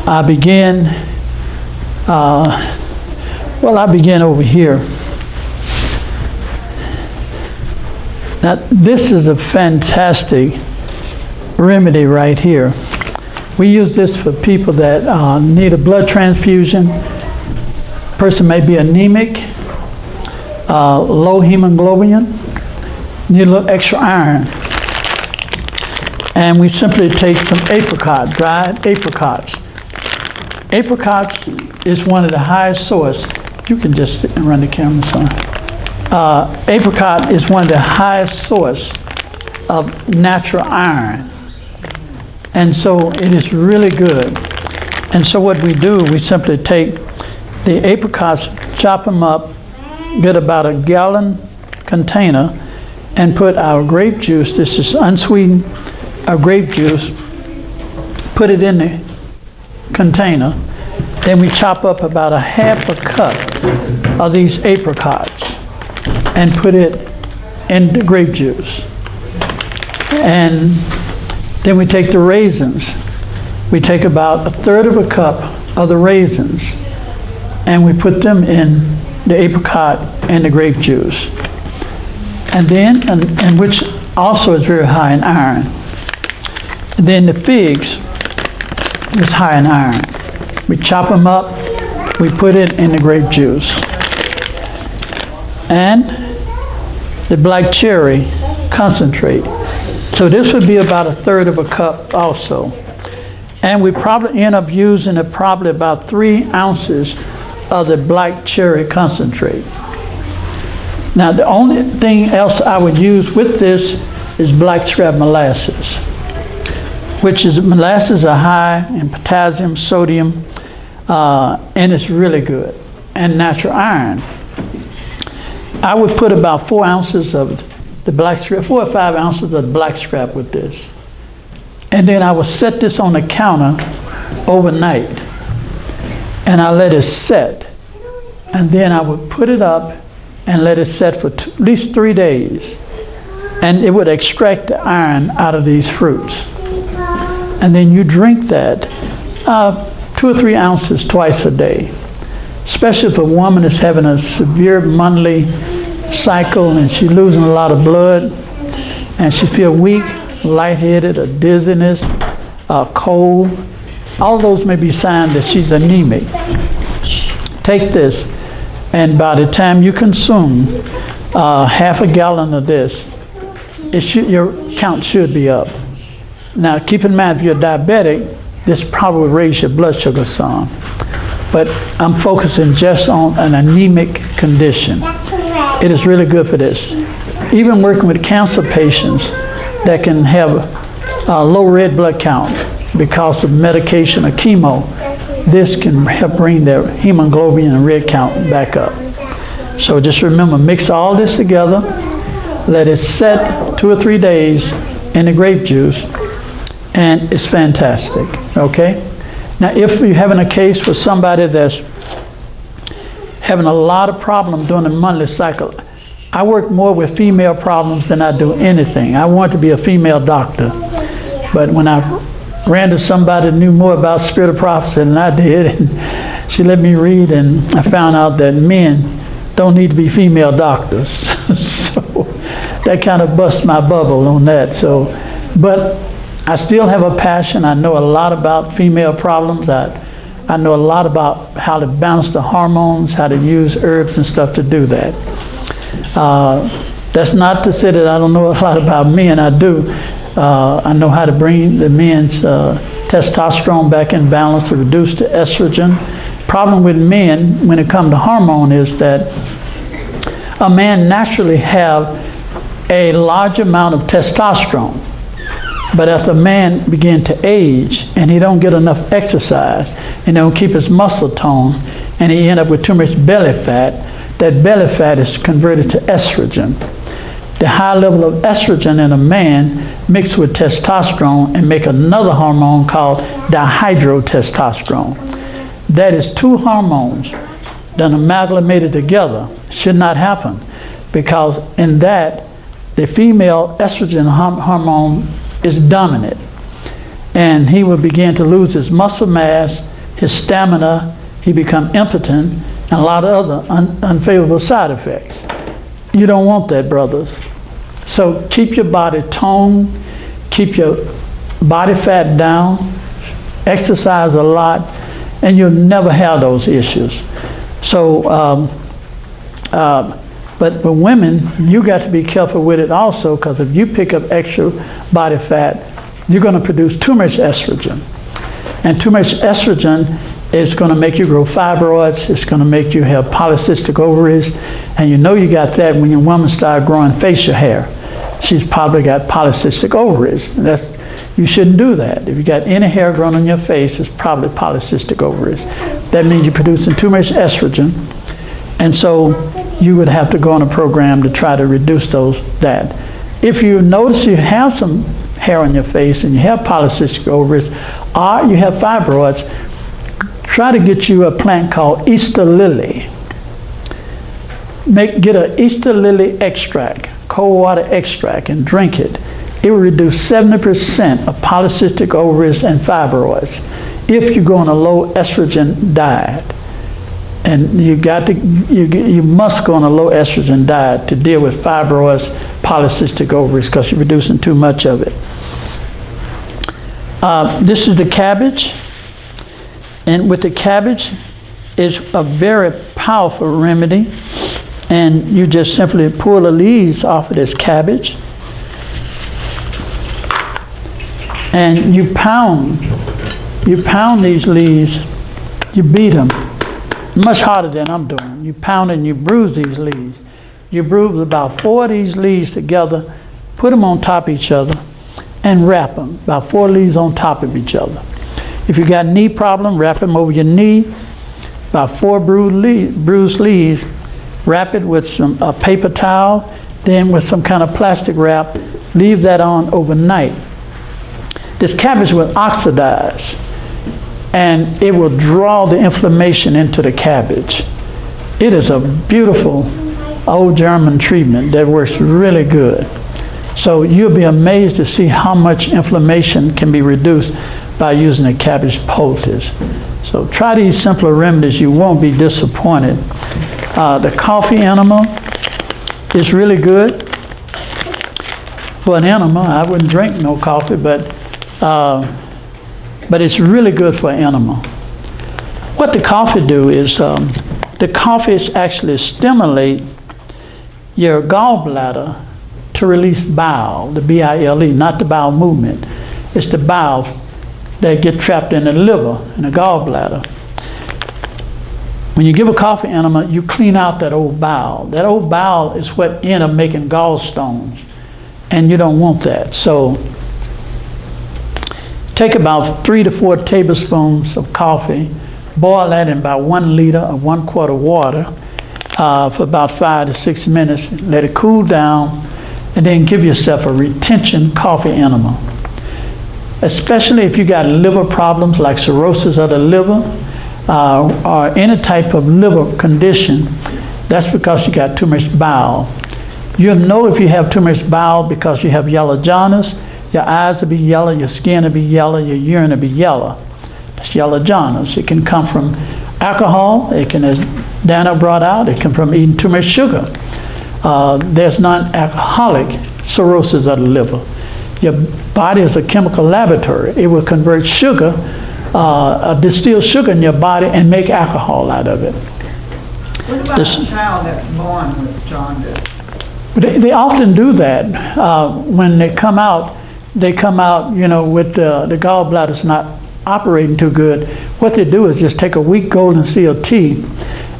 I begin over here. Now, this is a fantastic remedy right here. We use this for people that need a blood transfusion. Person may be anemic, low hemoglobin, need a little extra iron. And we simply take some apricot, dried apricots. Apricots is one of the highest source. You can just sit and run the camera, son. Apricot is one of the highest source of natural iron. And so it is really good. And so what we do, we simply take the apricots, chop them up, get about a gallon container, and put our grape juice, this is unsweetened grape juice, put it in the container. Then we chop up about a half a cup of these apricots and put it in the grape juice. And then we take the raisins. We take about a third of a cup of the raisins and we put them in the apricot and the grape juice. And then, and which also is very high in iron. And then the figs is high in iron. We chop them up, we put it in the grape juice. And the black cherry concentrate. So this would be about a third of a cup also. And we probably end up using probably about 3 ounces of the black cherry concentrate. Now the only thing else I would use with this is blackstrap molasses, which is molasses are high in potassium, sodium, and it's really good, and natural iron. I would put about 4 ounces of the blackstrap, 4 or 5 ounces of the blackstrap with this. And then I would set this on the counter overnight. And I let it set. And then I would put it up and let it set for at least 3 days. And it would extract the iron out of these fruits. And then you drink that 2 or 3 ounces twice a day. Especially if a woman is having a severe monthly cycle and she's losing a lot of blood and she feels weak, lightheaded, or dizziness, cold. All of those may be signs that she's anemic. Take this, and by the time you consume half a gallon of this, your count should be up. Now keep in mind, if you're diabetic, this probably will raise your blood sugar some. But I'm focusing just on an anemic condition. It is really good for this. Even working with cancer patients that can have a low red blood count because of medication or chemo, this can help bring their hemoglobin and red count back up. So just remember, mix all this together, let it set 2 or 3 days in the grape juice, and it's fantastic, okay? Now, if you're having a case with somebody that's having a lot of problems during the monthly cycle, I work more with female problems than I do anything. I want to be a female doctor. But when I ran to somebody who knew more about spirit of prophecy than I did, and she let me read, and I found out that men don't need to be female doctors. So that kind of bust my bubble on that. So, but I still have a passion. I know a lot about female problems. I know a lot about how to balance the hormones, how to use herbs and stuff to do that. That's not to say that I don't know a lot about men. I do. I know how to bring the men's testosterone back in balance to reduce the estrogen. Problem with men when it comes to hormone is that a man naturally have a large amount of testosterone. But as a man begin to age and he don't get enough exercise and don't keep his muscle tone and he end up with too much belly fat, that belly fat is converted to estrogen. The high level of estrogen in a man mixed with testosterone and make another hormone called dihydrotestosterone. That is 2 hormones that amalgamated together. Should not happen, because in that the female estrogen hormone is dominant, and he will begin to lose his muscle mass, his stamina, he become impotent, and a lot of other unfavorable side effects. You don't want that, brothers. So keep your body toned, keep your body fat down, exercise a lot, and you'll never have those issues. So, but for women, you got to be careful with it also, because if you pick up extra body fat, you're going to produce too much estrogen. And too much estrogen is going to make you grow fibroids. It's going to make you have polycystic ovaries. And you know you got that when your woman starts growing facial hair. She's probably got polycystic ovaries. You shouldn't do that. If you got any hair growing on your face, it's probably polycystic ovaries. That means you're producing too much estrogen. And so you would have to go on a program to try to reduce that. If you notice you have some hair on your face and you have polycystic ovaries, or you have fibroids, try to get you a plant called Easter lily. Get an Easter lily extract, cold water extract, and drink it. It will reduce 70% of polycystic ovaries and fibroids if you go on a low estrogen diet. And you must go on a low estrogen diet to deal with fibroids, polycystic ovaries, because you're reducing too much of it. This is the cabbage. And with the cabbage, it's a very powerful remedy. And you just simply pull the leaves off of this cabbage. And you pound these leaves, you beat them, much harder than I'm doing. You pound and you bruise these leaves. You bruise about 4 of these leaves together, put them on top of each other, and wrap them, about 4 leaves on top of each other. If you got a knee problem, wrap them over your knee, about 4 bruised leaves, wrap it with some paper towel, then with some kind of plastic wrap, leave that on overnight. This cabbage will oxidize, and it will draw the inflammation into the cabbage. It is a beautiful old German treatment that works really good. So you'll be amazed to see how much inflammation can be reduced by using a cabbage poultice. So try these simpler remedies. You won't be disappointed. The coffee enema is really good. For an enema, I wouldn't drink no coffee, but it's really good for an enema. What the coffee do is, the coffee actually stimulate your gallbladder to release bile, the B-I-L-E, not the bowel movement. It's the bile that get trapped in the liver, in the gallbladder. When you give a coffee enema, you clean out that old bile. That old bile is what ends up making gallstones, and you don't want that. So take about 3 to 4 tablespoons of coffee, boil that in about 1 liter or 1 quart of water for about 5 to 6 minutes. Let it cool down, and then give yourself a retention coffee enema. Especially if you got liver problems like cirrhosis of the liver or any type of liver condition, that's because you got too much bile. You'll know if you have too much bile because you have yellow jaundice. Your eyes will be yellow, your skin will be yellow, your urine will be yellow. That's yellow jaundice. It can come from alcohol. It can, as Dana brought out, it can come from eating too much sugar. There's non-alcoholic cirrhosis of the liver. Your body is a chemical laboratory. It will convert sugar, distill sugar in your body and make alcohol out of it. What about a child that's born with jaundice? They often do that. When they come out, with the gallbladder's not operating too good. What they do is just take a weak golden seal tea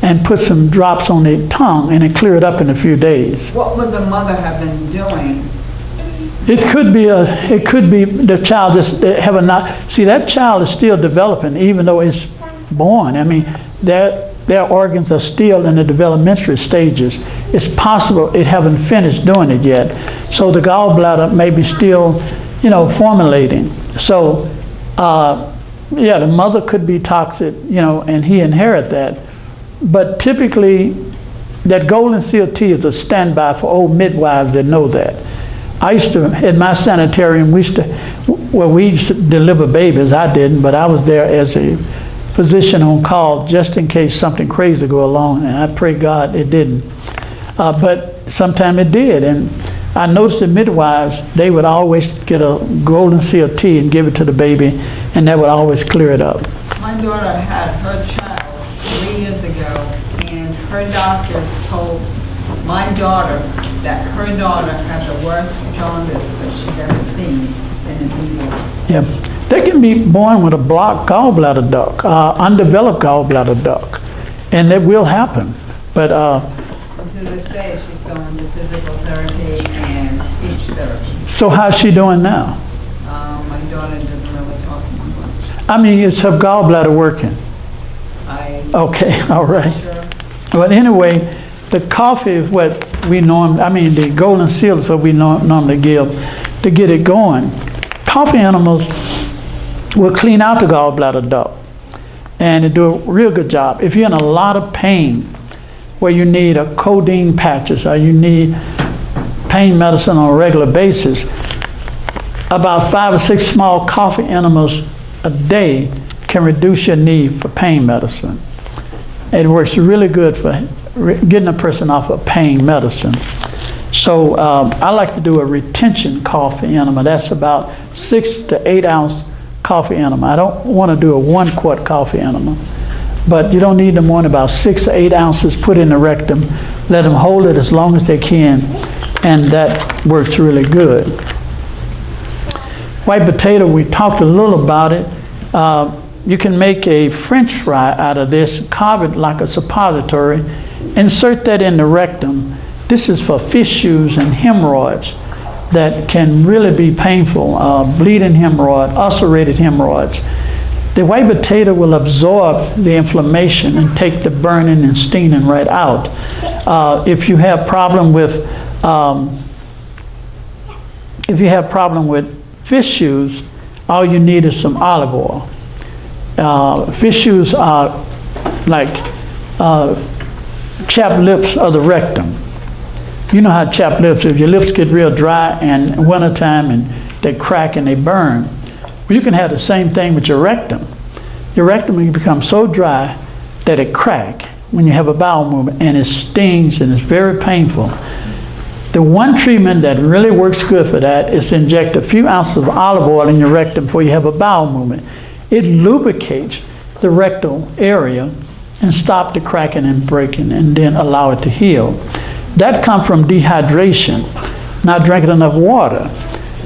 and put some drops on their tongue, and it clear it up in a few days. What would the mother have been doing? It could be the child just see, that child is still developing even though it's born. I mean, their organs are still in the developmental stages. It's possible it haven't finished doing it yet. So the gallbladder may be still, formulating. So, the mother could be toxic, and he inherit that. But typically, that golden seal tea is a standby for old midwives that know that. I used to, at my sanitarium, we used to deliver babies. I didn't, but I was there as a physician on call just in case something crazy go along, and I pray God it didn't. But sometime it did, and I noticed the midwives, they would always get a golden seal tea and give it to the baby, and that would always clear it up. My daughter had her child 3 years ago, and her doctor told my daughter that her daughter had the worst jaundice that she'd ever seen in a newborn. Yeah, they can be born with a blocked gallbladder duct, undeveloped gallbladder duct, and that will happen. But to this day, she's going to physical therapy and speech therapy. so how's she doing now? My daughter doesn't really talk to me much. I mean, is her gallbladder working? Okay, all right. Sure. But anyway, the coffee is what we the golden seal is what we normally give to get it going. Coffee animals will clean out the gallbladder duct, and they do a real good job. If you're in a lot of pain, where you need a codeine patches or you need pain medicine on a regular basis, about 5 or 6 small coffee enemas a day can reduce your need for pain medicine. It works really good for getting a person off of pain medicine. So I like to do a retention coffee enema. That's about 6 to 8 ounce coffee enema. I don't want to do a 1 quart coffee enema, but you don't need them more than about 6 or 8 ounces put in the rectum. Let them hold it as long as they can, and that works really good. White potato, we talked a little about it. You can make a French fry out of this, carve it like a suppository, insert that in the rectum. This is for fissures and hemorrhoids that can really be painful, bleeding hemorrhoid, ulcerated hemorrhoids. The white potato will absorb the inflammation and take the burning and stinging right out. If you have problem with fissures, all you need is some olive oil. Fissures are like chapped lips of the rectum. You know how chapped lips, if your lips get real dry in wintertime and they crack and they burn. Well, you can have the same thing with your rectum. Your rectum can become so dry that it cracks when you have a bowel movement, and it stings and it's very painful. The one treatment that really works good for that is to inject a few ounces of olive oil in your rectum before you have a bowel movement. It lubricates the rectal area and stop the cracking and breaking, and then allow it to heal. That comes from dehydration, not drinking enough water.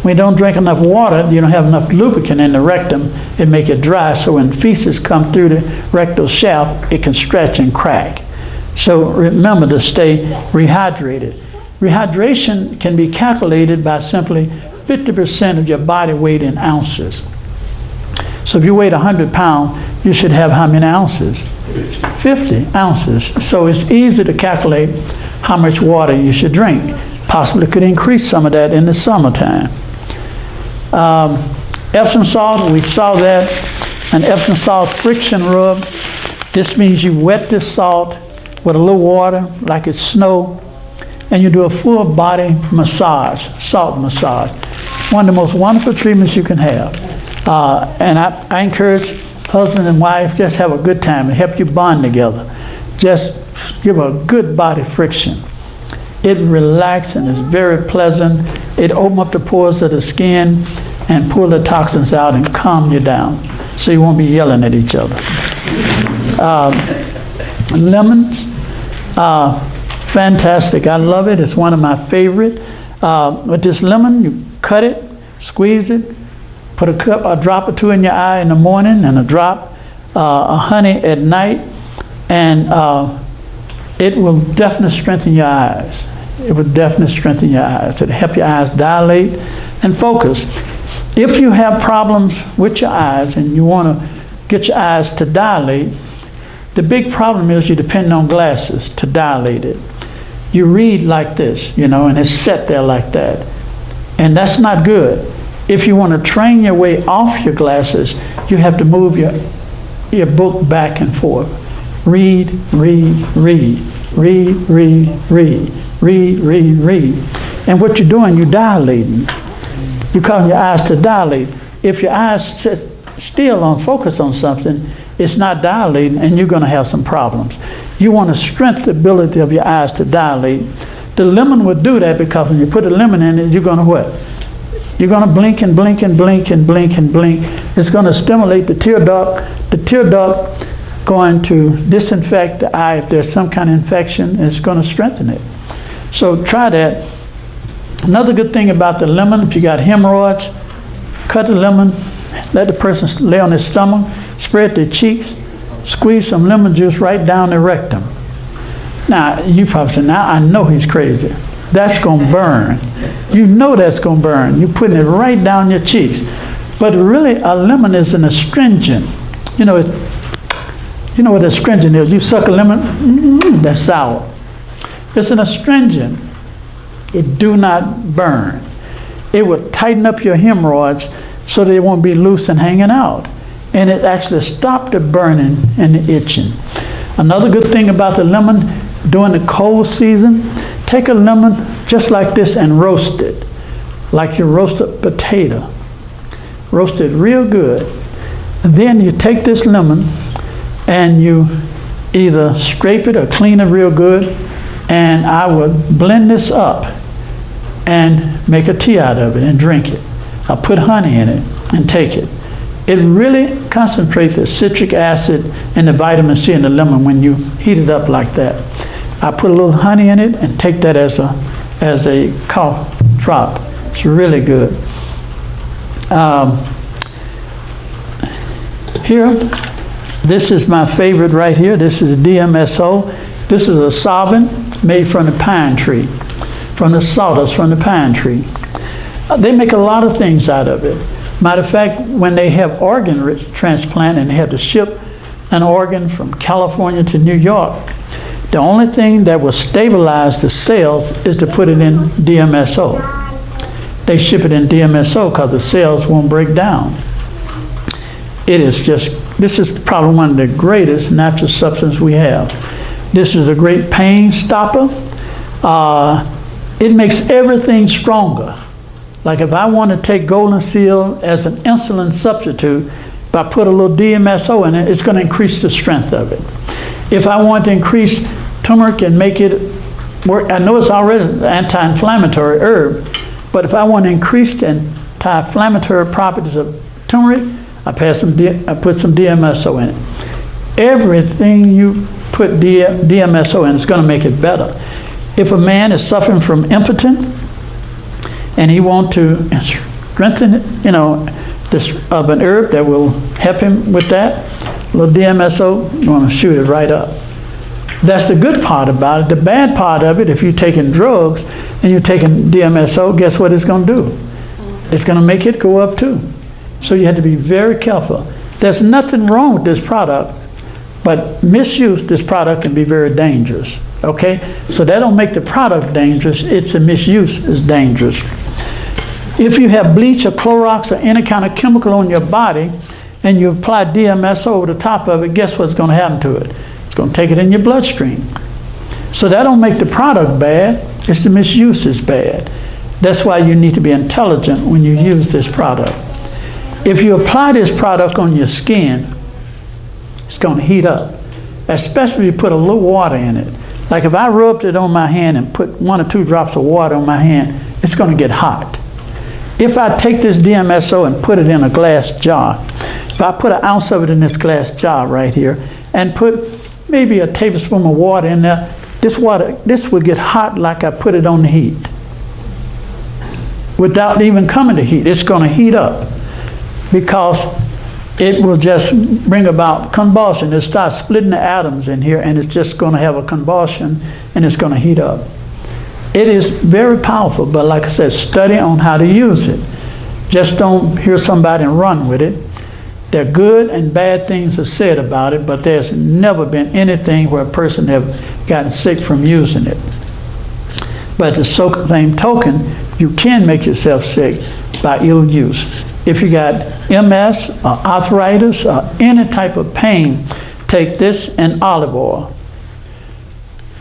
When you don't drink enough water, you don't have enough lubricant in the rectum, it make it dry, so when feces come through the rectal shaft, it can stretch and crack. So remember to stay rehydrated. Rehydration can be calculated by simply 50% of your body weight in ounces. So if you weigh 100 pounds, you should have how many ounces? 50 ounces. So it's easy to calculate how much water you should drink. Possibly could increase some of that in the summertime. Epsom salt, we saw that. An Epsom salt friction rub. This means you wet this salt with a little water, like it's snow, and you do a full body massage, salt massage. One of the most wonderful treatments you can have. And I encourage husband and wife, just have a good time and help you bond together. Just give a good body friction. It relaxes and is very pleasant. It opens up the pores of the skin and pull the toxins out and calm you down, so you won't be yelling at each other. Lemons, fantastic. I love it. It's one of my favorite. With this lemon, you cut it, squeeze it, put a drop or two in your eye in the morning and a drop of honey at night, and it will definitely strengthen your eyes. It will definitely strengthen your eyes. It'll help your eyes dilate and focus. If you have problems with your eyes and you want to get your eyes to dilate, the big problem is you depend on glasses to dilate it. You read like this, and it's set there like that. And that's not good. If you want to train your way off your glasses, you have to move your book back and forth. Read, read, read, read, read, read, read, read, read. And what you're doing, you're dilating. You're causing your eyes to dilate. If your eyes sit still focus on something, it's not dilating, and you're going to have some problems. You want to strengthen the ability of your eyes to dilate. The lemon would do that, because when you put a lemon in it, you're going to what? You're going to blink and blink and blink and blink and blink. It's going to stimulate the tear duct. The tear duct going to disinfect the eye if there's some kind of infection. It's going to strengthen it. So try that. Another good thing about the lemon, if you got hemorrhoids, cut the lemon, let the person lay on his stomach, spread their cheeks, squeeze some lemon juice right down the rectum. Now, you probably say, now I know he's crazy. That's going to burn. You know that's going to burn. You're putting it right down your cheeks. But really, a lemon is an astringent. You know what astringent is? You suck a lemon, that's sour. It's an astringent. It do not burn. It will tighten up your hemorrhoids so they won't be loose and hanging out. And it actually stops the burning and the itching. Another good thing about the lemon, during the cold season, take a lemon just like this and roast it, like you roast a potato. Roast it real good. And then you take this lemon and you either scrape it or clean it real good, and I would blend this up and make a tea out of it and drink it. I'll put honey in it and take it. It really concentrates the citric acid and the vitamin C in the lemon when you heat it up like that. I put a little honey in it and take that as a cough drop. It's really good. Here, this is my favorite right here. This is Dmso. This is a solvent made from the pine tree, from the sawdust from the pine tree. They make a lot of things out of it. Matter of fact, when they have organ transplant and they have to ship an organ from California to New York, the only thing that will stabilize the cells is to put it in Dmso. They ship it in Dmso because the cells won't break down. This is probably one of the greatest natural substances we have. This is a great pain stopper. It makes everything stronger. Like if I want to take golden seal as an insulin substitute, if I put a little Dmso in it, it's going to increase the strength of it. If I want to increase turmeric and make it work, I know it's already an anti-inflammatory herb, but if I want to increase the anti-inflammatory properties of turmeric, I put some Dmso in it. Everything you put Dmso in is going to make it better. If a man is suffering from impotence and he wants to strengthen it, this of an herb that will help him with that, a little Dmso, you want to shoot it right up. That's the good part about it. The bad part of it, if you're taking drugs and you're taking Dmso, guess what it's going to do? It's going to make it go up too. So you have to be very careful. There's nothing wrong with this product, but misuse this product can be very dangerous. Okay? So that don't make the product dangerous, it's the misuse is dangerous. If you have bleach or Clorox or any kind of chemical on your body and you apply Dmso over the top of it, guess what's going to happen to it? It's going to take it in your bloodstream. So that don't make the product bad, it's the misuse is bad. That's why you need to be intelligent when you use this product. If you apply this product on your skin, it's going to heat up, especially if you put a little water in it. Like if I rubbed it on my hand and put 1 or 2 drops of water on my hand, it's going to get hot. If I take this Dmso and put it in a glass jar, if I put an ounce of it in this glass jar right here and put maybe a tablespoon of water in there, this will get hot like I put it on the heat. Without even coming to heat, it's going to heat up because it will just bring about convulsion. It'll start splitting the atoms in here and it's just going to have a convulsion and it's going to heat up. It is very powerful, but like I said, study on how to use it. Just don't hear somebody and run with it. There are good and bad things are said about it, but there's never been anything where a person have gotten sick from using it. But at the same token, you can make yourself sick by ill use. If you got MS or arthritis or any type of pain, take this and olive oil.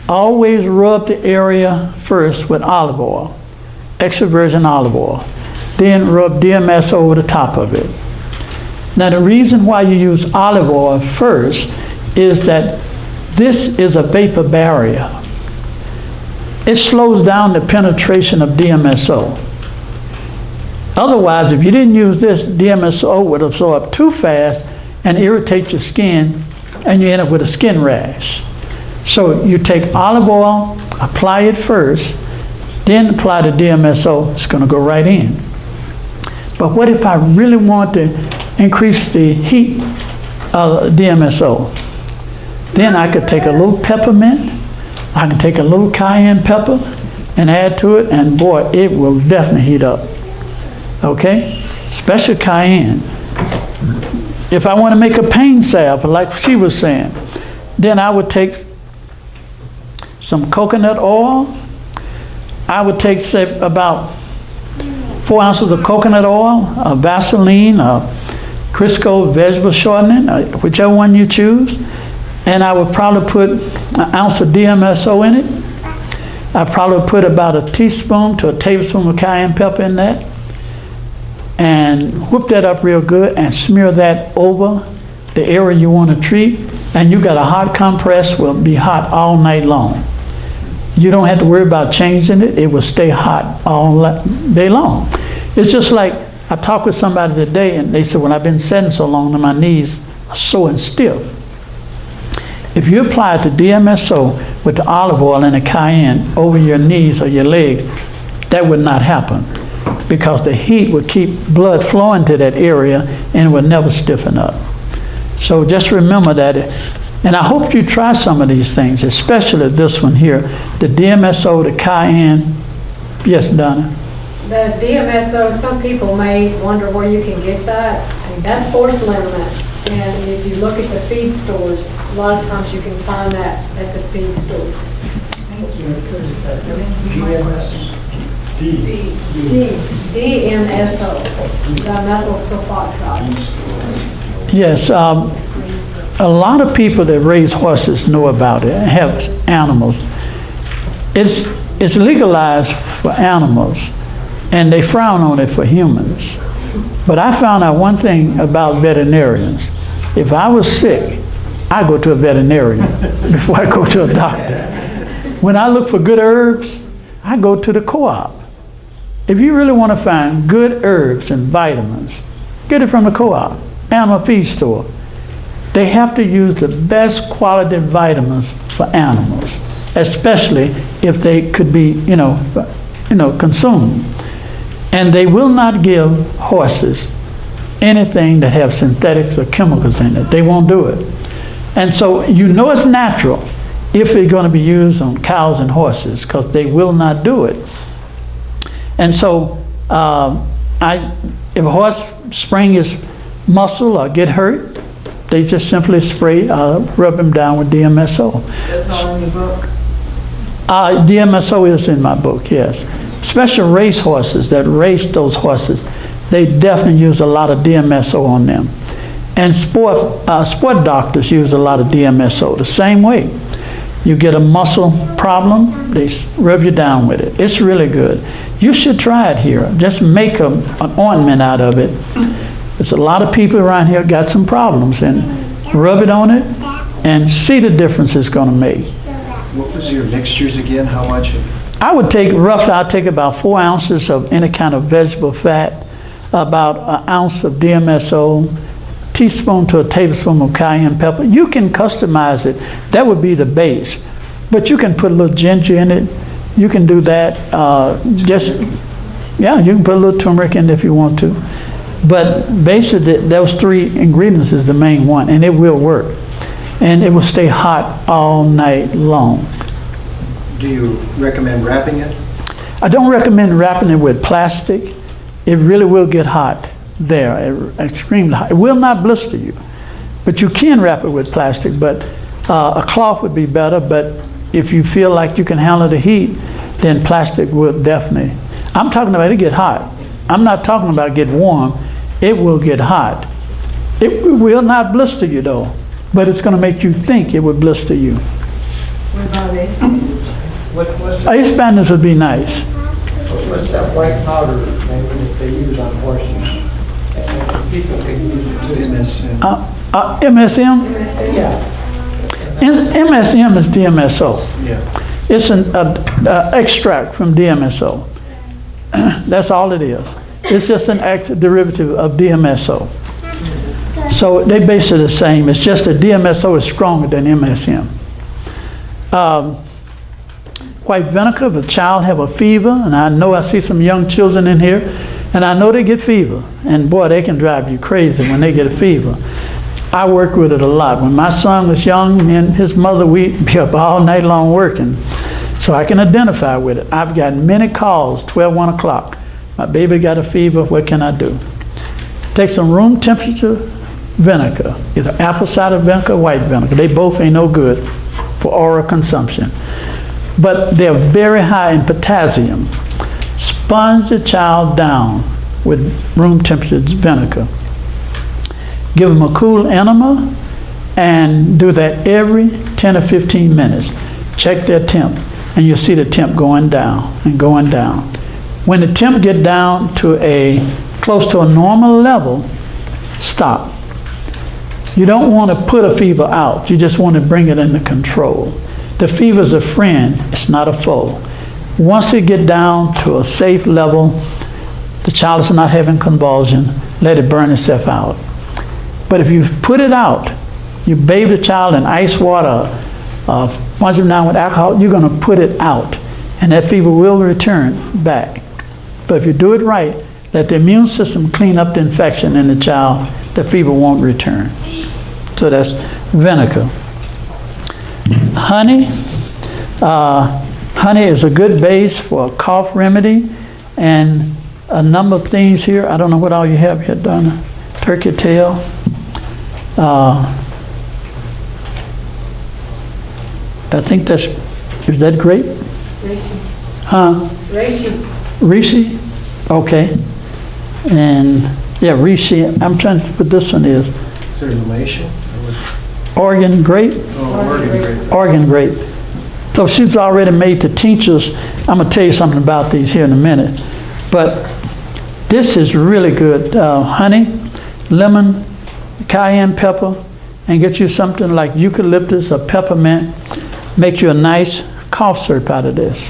Always rub the area first with olive oil, extra virgin olive oil. Then rub Dmso over the top of it. Now the reason why you use olive oil first is that this is a vapor barrier. It slows down the penetration of Dmso. Otherwise, if you didn't use this, Dmso would absorb too fast and irritate your skin, and you end up with a skin rash. So you take olive oil, apply it first, then apply the Dmso. It's going to go right in. But what if I really want to increase the heat of Dmso? Then I could take a little peppermint, I can take a little cayenne pepper and add to it, and boy, it will definitely heat up. Okay? Special cayenne. If I want to make a pain salve, like she was saying, then I would take some coconut oil. I would take, say, about 4 ounces of coconut oil, Vaseline, Crisco vegetable shortening, whichever one you choose. And I would probably put an ounce of Dmso in it. I probably put about a teaspoon to a tablespoon of cayenne pepper in that. And whip that up real good and smear that over the area you want to treat. And you got a hot compress, will be hot all night long. You don't have to worry about changing it. It will stay hot all day long. It's just like I talked with somebody today and they said, well, I've been sitting so long that my knees are sore and stiff. If you apply the Dmso with the olive oil and the cayenne over your knees or your legs, that would not happen, because the heat would keep blood flowing to that area and it would never stiffen up. So just remember that. And I hope you try some of these things, especially this one here, the Dmso, the cayenne. Yes, Donna? The Dmso, some people may wonder where you can get that. I mean, that's forest liniment. And if you look at the feed stores, a lot of times you can find that at the feed stores. Thank you. Dmso, dimethyl sulfoxide. Yes, a lot of people that raise horses know about it and have animals. It's legalized for animals, and they frown on it for humans. But I found out one thing about veterinarians. If I was sick, I go to a veterinarian before I go to a doctor. When I look for good herbs, I go to the co-op. If you really want to find good herbs and vitamins, get it from the co-op, animal feed store. They have to use the best quality vitamins for animals, especially if they could be, consumed. And they will not give horses anything that have synthetics or chemicals in it. They won't do it. And so you know it's natural if it's going to be used on cows and horses, because they will not do it. And so if a horse sprain his muscle or get hurt, they just simply spray, rub him down with Dmso. That's all in your book? Dmso is in my book, yes. Special race horses that race those horses, they definitely use a lot of Dmso on them. And sport doctors use a lot of Dmso the same way. You get a muscle problem, they rub you down with it. It's really good. You should try it here. Just make an ointment out of it. There's a lot of people around here got some problems, and rub it on it and see the difference it's going to make. What was your mixtures again? How much? I would take I'd take about 4 ounces of any kind of vegetable fat, about an ounce of Dmso, teaspoon to a tablespoon of cayenne pepper. You can customize it. That would be the base. But you can put a little ginger in it. You can do that. You can put a little turmeric in it if you want to. But basically, those 3 ingredients is the main one, and it will work. And it will stay hot all night long. Do you recommend wrapping it? I don't recommend wrapping it with plastic. It really will get hot there, extremely hot. It will not blister you. But you can wrap it with plastic, but a cloth would be better. But if you feel like you can handle the heat, then plastic will definitely. I'm talking about it get hot. I'm not talking about get warm. It will get hot. It will not blister you though, but it's going to make you think it would blister you. What about this? Ice bandage would be nice. What's that white powder that they use on horses? people can use it too. MSM. MSM? Yeah. MSM is DMSO. Yeah. It's an extract from Dmso. That's all it is. It's just an derivative of Dmso. So they basically the same. It's just that Dmso is stronger than MSM. White vinegar, if a child have a fever, and I know I see some young children in here, and I know they get fever, and boy, they can drive you crazy when they get a fever. I work with it a lot. When my son was young, me and his mother, we'd be up all night long working. So I can identify with it. I've gotten many calls, 12, 1 o'clock. My baby got a fever, what can I do? Take some room temperature vinegar, either apple cider vinegar or white vinegar. They both ain't no good for oral consumption. But they're very high in potassium. Sponge the child down with room temperature vinegar. Give them a cool enema and do that every 10 or 15 minutes. Check their temp and you'll see the temp going down and going down. When the temp get down to close to a normal level, stop. You don't want to put a fever out. You just want to bring it under control. The fever is a friend, it's not a foe. Once it get down to a safe level, the child is not having convulsion, let it burn itself out. But if you put it out, you bathe the child in ice water, plunge them down with alcohol, you're going to put it out. And that fever will return back. But if you do it right, let the immune system clean up the infection in the child, the fever won't return. So that's vinegar. Honey. Honey is a good base for a cough remedy, and a number of things here. I don't know what all you have here, Donna. Turkey tail. I think is that grape? Reishi. Huh? Reishi. Reishi? Okay. And yeah, reishi. I'm trying to put this one is. Is there elation? Oregon grape? Oh, Oregon grape. Oregon grape. So she's already made the tinctures. I'm going to tell you something about these here in a minute. But this is really good. Honey, lemon, cayenne pepper, and get you something like eucalyptus or peppermint. Make you a nice cough syrup out of this.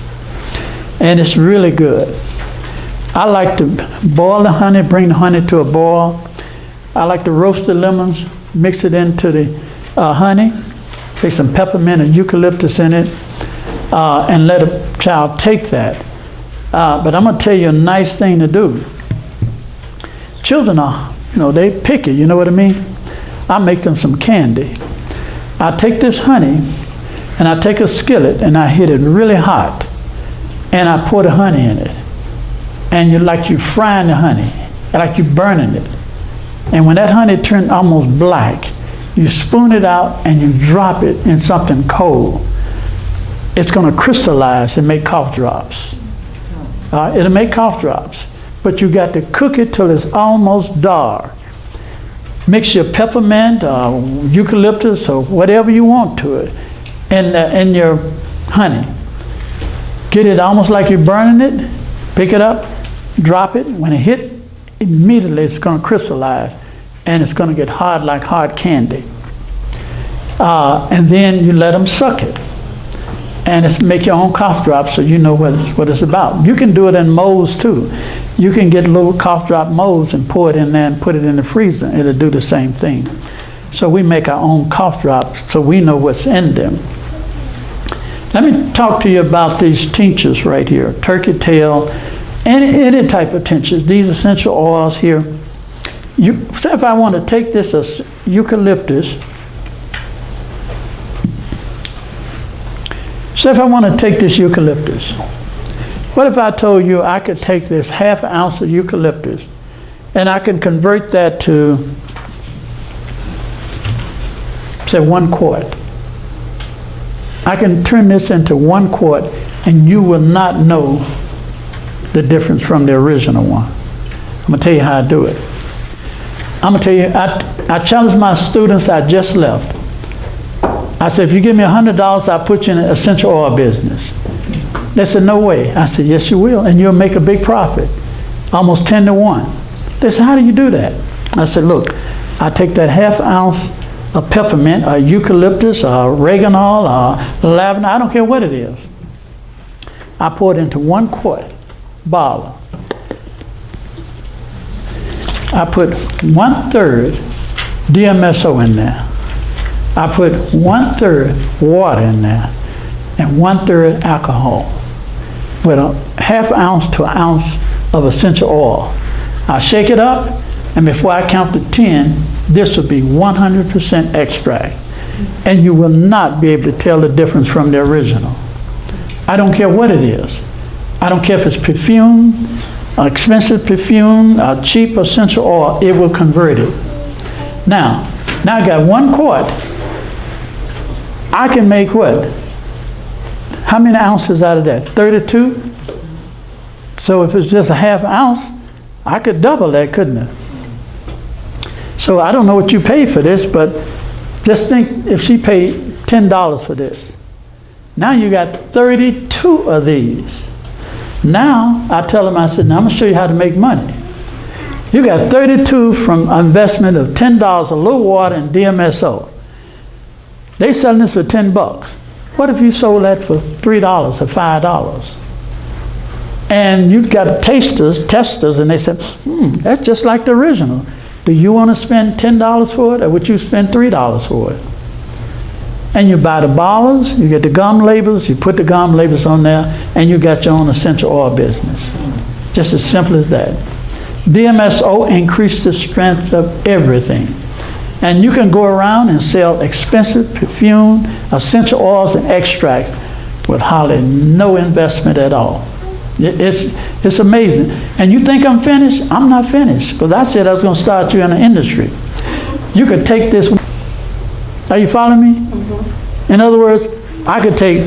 And it's really good. I like to boil the honey, bring the honey to a boil. I like to roast the lemons, mix it into the honey, take some peppermint and eucalyptus in it, and let a child take that. But I'm going to tell you a nice thing to do. Children are, they picky, you know what I mean? I make them some candy. I take this honey, and I take a skillet, and I hit it really hot, and I pour the honey in it. And you're frying the honey, like you're burning it. And when that honey turns almost black, you spoon it out and you drop it in something cold. It's going to crystallize and make cough drops. It'll make cough drops, but you got to cook it till it's almost dark. Mix your peppermint, eucalyptus, or whatever you want to it, in your honey. Get it almost like you're burning it. Pick it up, drop it. When it hit, immediately it's going to crystallize, and it's going to get hard like hard candy. And then you let them suck it. And it's make your own cough drops so you know what it's about. You can do it in molds too. You can get little cough drop molds and pour it in there and put it in the freezer. It'll do the same thing. So we make our own cough drops so we know what's in them. Let me talk to you about these tinctures right here. Turkey tail, any type of tinctures. These essential oils here. Say if I want to take this as eucalyptus. So if I want to take this eucalyptus, what if I told you I could take this half ounce of eucalyptus and I can convert that to, say, 1 quart. I can turn this into 1 quart and you will not know the difference from the original one. I'm going to tell you how I do it. I'm going to tell you, I challenge my students I just left. I said, if you give me $100, I'll put you in an essential oil business. They said, no way. I said, yes, you will, and you'll make a big profit, almost 10 to 1. They said, how do you do that? I said, look, I take that half ounce of peppermint, or eucalyptus, or oregano, or lavender, I don't care what it is. I pour it into 1 quart bottle. I put 1/3 Dmso in there. I put 1/3 water in there and 1/3 alcohol with a half ounce to an ounce of essential oil. I shake it up, and before I count to 10, this will be 100% extract. And you will not be able to tell the difference from the original. I don't care what it is. I don't care if it's perfume, expensive perfume, cheap essential oil, it will convert it. Now I got 1 quart. I can make what? How many ounces out of that? 32? So if it's just a half ounce, I could double that, couldn't I? So I don't know what you paid for this, but just think if she paid $10 for this. Now you got 32 of these. Now I tell them, I said, now I'm gonna show you how to make money. You got 32 from an investment of $10, a little water and Dmso. They selling this for $10. What if you sold that for $3 or $5? And you got testers, and they said, that's just like the original. Do you want to spend $10 for it, or would you spend $3 for it? And you buy the bottles, you get the gum labels, you put the gum labels on there, and you got your own essential oil business. Just as simple as that. Dmso increased the strength of everything. And you can go around and sell expensive perfume, essential oils, and extracts with hardly no investment at all. It's amazing. And you think I'm finished? I'm not finished, because I said I was going to start you in the industry. You could take this. Are you following me? Mm-hmm. In other words, I could take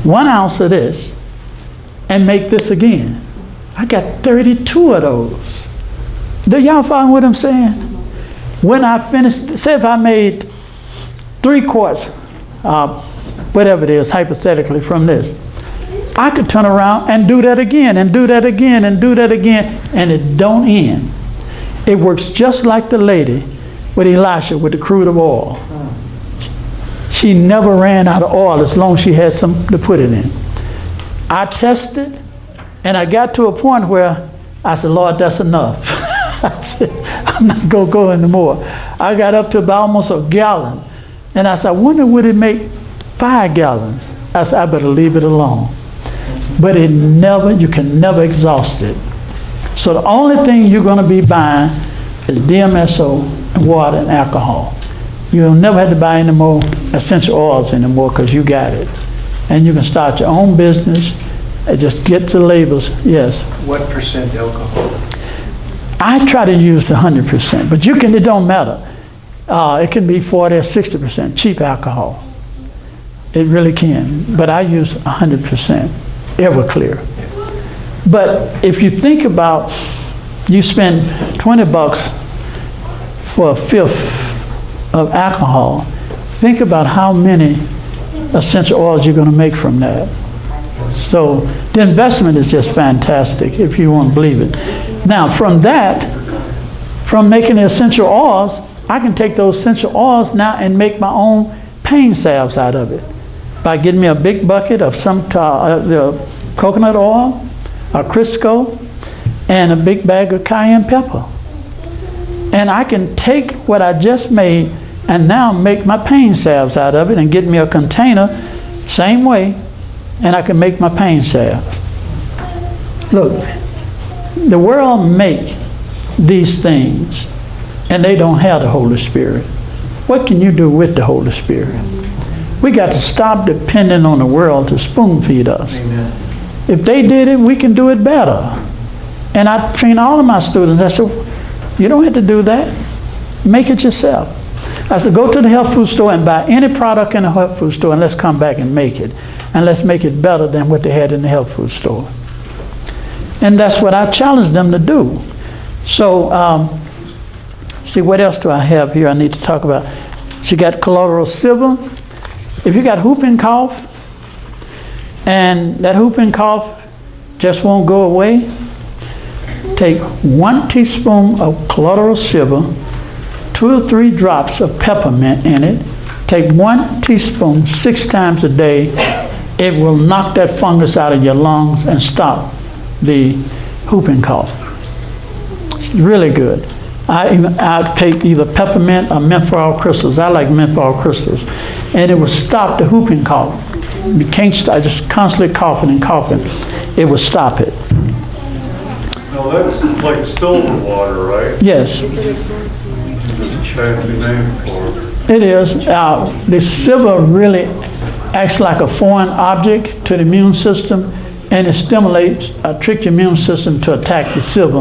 1 ounce of this and make this again. I got 32 of those. Do y'all follow what I'm saying? When I finished, say if I made 3 quarts, whatever it is, hypothetically, from this, I could turn around and do that again, and do that again, and do that again, and it don't end. It works just like the lady with Elisha with the crude of oil. She never ran out of oil as long as she had something to put it in. I tested, and I got to a point where I said, Lord, that's enough. I said, I'm not going to go anymore. I got up to about almost a gallon. And I said, I wonder would it make 5 gallons? I said, I better leave it alone. But you can never exhaust it. So the only thing you're going to be buying is Dmso, and water, and alcohol. You'll never have to buy any more essential oils anymore, because you got it. And you can start your own business and just get the labels. Yes? What percent alcohol? I try to use the 100%, but it don't matter. It can be 40 or 60% cheap alcohol. It really can, but I use 100%, Everclear. But if you think about, you spend $20 for a fifth of alcohol, think about how many essential oils you're going to make from that. So the investment is just fantastic, if you want to believe it. Now from making the essential oils, I can take those essential oils now and make my own pain salves out of it by getting me a big bucket of some coconut oil, or Crisco, and a big bag of cayenne pepper. And I can take what I just made and now make my pain salves out of it, and get me a container, same way, and I can make my pain salves. Look, the world make these things, and they don't have the Holy Spirit. What can you do with the Holy Spirit? We got to stop depending on the world to spoon feed us. Amen. If they did it, we can do it better. And I train all of my students. I said, you don't have to do that. Make it yourself. I said, go to the health food store and buy any product in the health food store, and let's come back and make it. And let's make it better than what they had in the health food store. And that's what I challenge them to do. So, see, what else do I have here I need to talk about? She got colloidal silver. If you got whooping cough, and that whooping cough just won't go away, take 1 teaspoon of colloidal silver, 2 or 3 drops of peppermint in it. Take 1 teaspoon 6 times a day. It will knock that fungus out of your lungs and stop the whooping cough. It's really good. I take either peppermint or menthol crystals. I like menthol crystals. And it will stop the whooping cough. You can't stop, just constantly coughing and coughing. It will stop it. Now that's like silver water, right? Yes, Fancy name for it. it is. The silver really acts like a foreign object to the immune system, and it stimulates, tricks your immune system to attack the silver,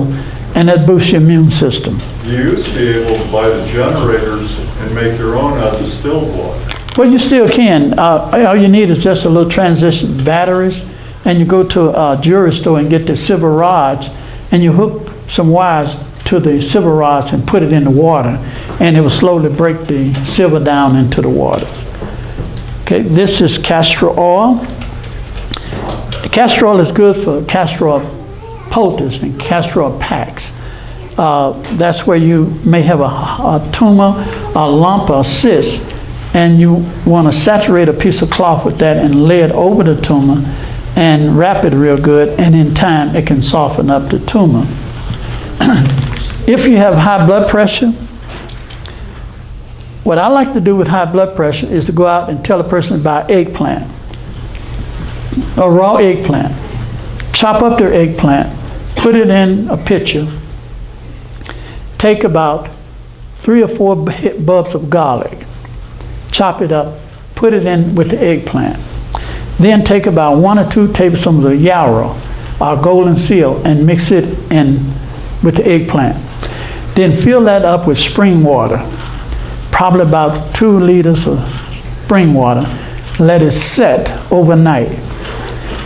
and that boosts your immune system. You used to be able to buy the generators and make your own out of distilled water. Well, you still can. All you need is just a little transition batteries, and you go to a jewelry store and get the silver rods, and you hook some wires to the silver rods and put it in the water, and it will slowly break the silver down into the water. Okay, this is castor oil. Castor oil is good for castor oil poultice and castor oil packs. That's where you may have a tumor, a lump, or a cyst, and you want to saturate a piece of cloth with that and lay it over the tumor and wrap it real good, and in time it can soften up the tumor. If you have high blood pressure, what I like to do with high blood pressure is to go out and tell a person to buy eggplant, a raw eggplant. Chop up their eggplant, put it in a pitcher, take about 3 or 4 bulbs of garlic, chop it up, put it in with the eggplant. Then take about 1 or 2 tablespoons of yarrow, or golden seal, and mix it in with the eggplant. Then fill that up with spring water, probably about 2 liters of spring water. Let it set overnight.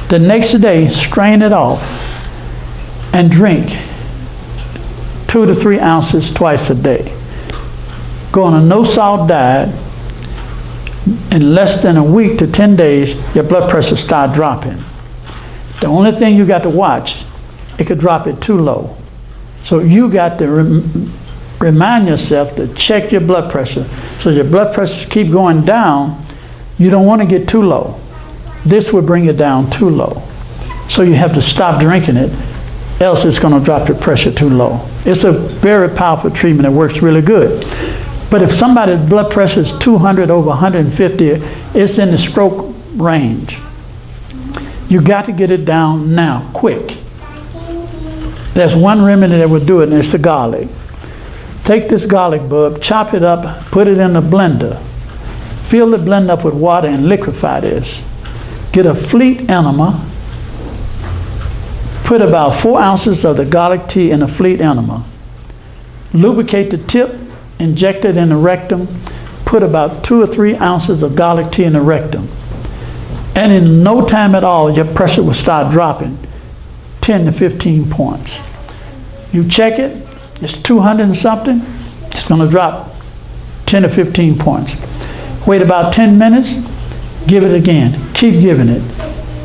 The next day, strain it off and drink 2 to 3 ounces twice a day. Go on a no-salt diet. In less than a week to 10 days, your blood pressure start dropping. The only thing you got to watch, it could drop it too low. So you got to remind yourself to check your blood pressure. So your blood pressures keep going down, you don't want to get too low. This will bring it down too low. So you have to stop drinking it, else it's going to drop your pressure too low. It's a very powerful treatment. It works really good. But if somebody's blood pressure is 200 over 150, it's in the stroke range. You got to get it down now, quick. There's one remedy that will do it, and it's the garlic. Take this garlic bulb, chop it up, put it in a blender. Fill the blender up with water and liquefy this. Get a fleet enema. Put about 4 ounces of the garlic tea in a fleet enema. Lubricate the tip, inject it in the rectum. Put about 2 or 3 ounces of garlic tea in the rectum. And in no time at all, your pressure will start dropping 10 to 15 points. You check it, it's 200 and something, it's going to drop 10 to 15 points. Wait about 10 minutes, give it again. Keep giving it.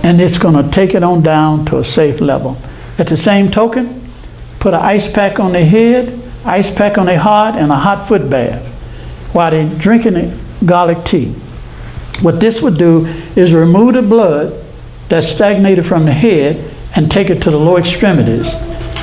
And it's going to take it on down to a safe level. At the same token, put an ice pack on their head, ice pack on their heart, and a hot foot bath while they're drinking the garlic tea. What this would do is remove the blood that's stagnated from the head and take it to the lower extremities.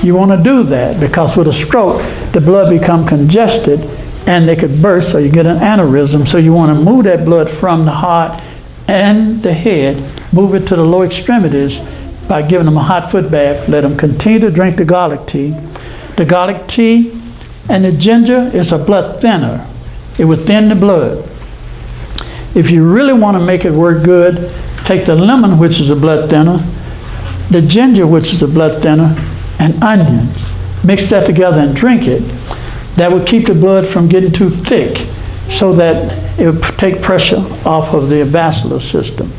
You want to do that because with a stroke, the blood becomes congested and they could burst, so you get an aneurysm. So you want to move that blood from the heart and the head, move it to the lower extremities by giving them a hot foot bath. Let them continue to drink the garlic tea. The garlic tea and the ginger is a blood thinner. It would thin the blood. If you really want to make it work good, take the lemon, which is a blood thinner, the ginger, which is a blood thinner, and onion. Mix that together and drink it. That would keep the blood from getting too thick so that it would take pressure off of the vascular system.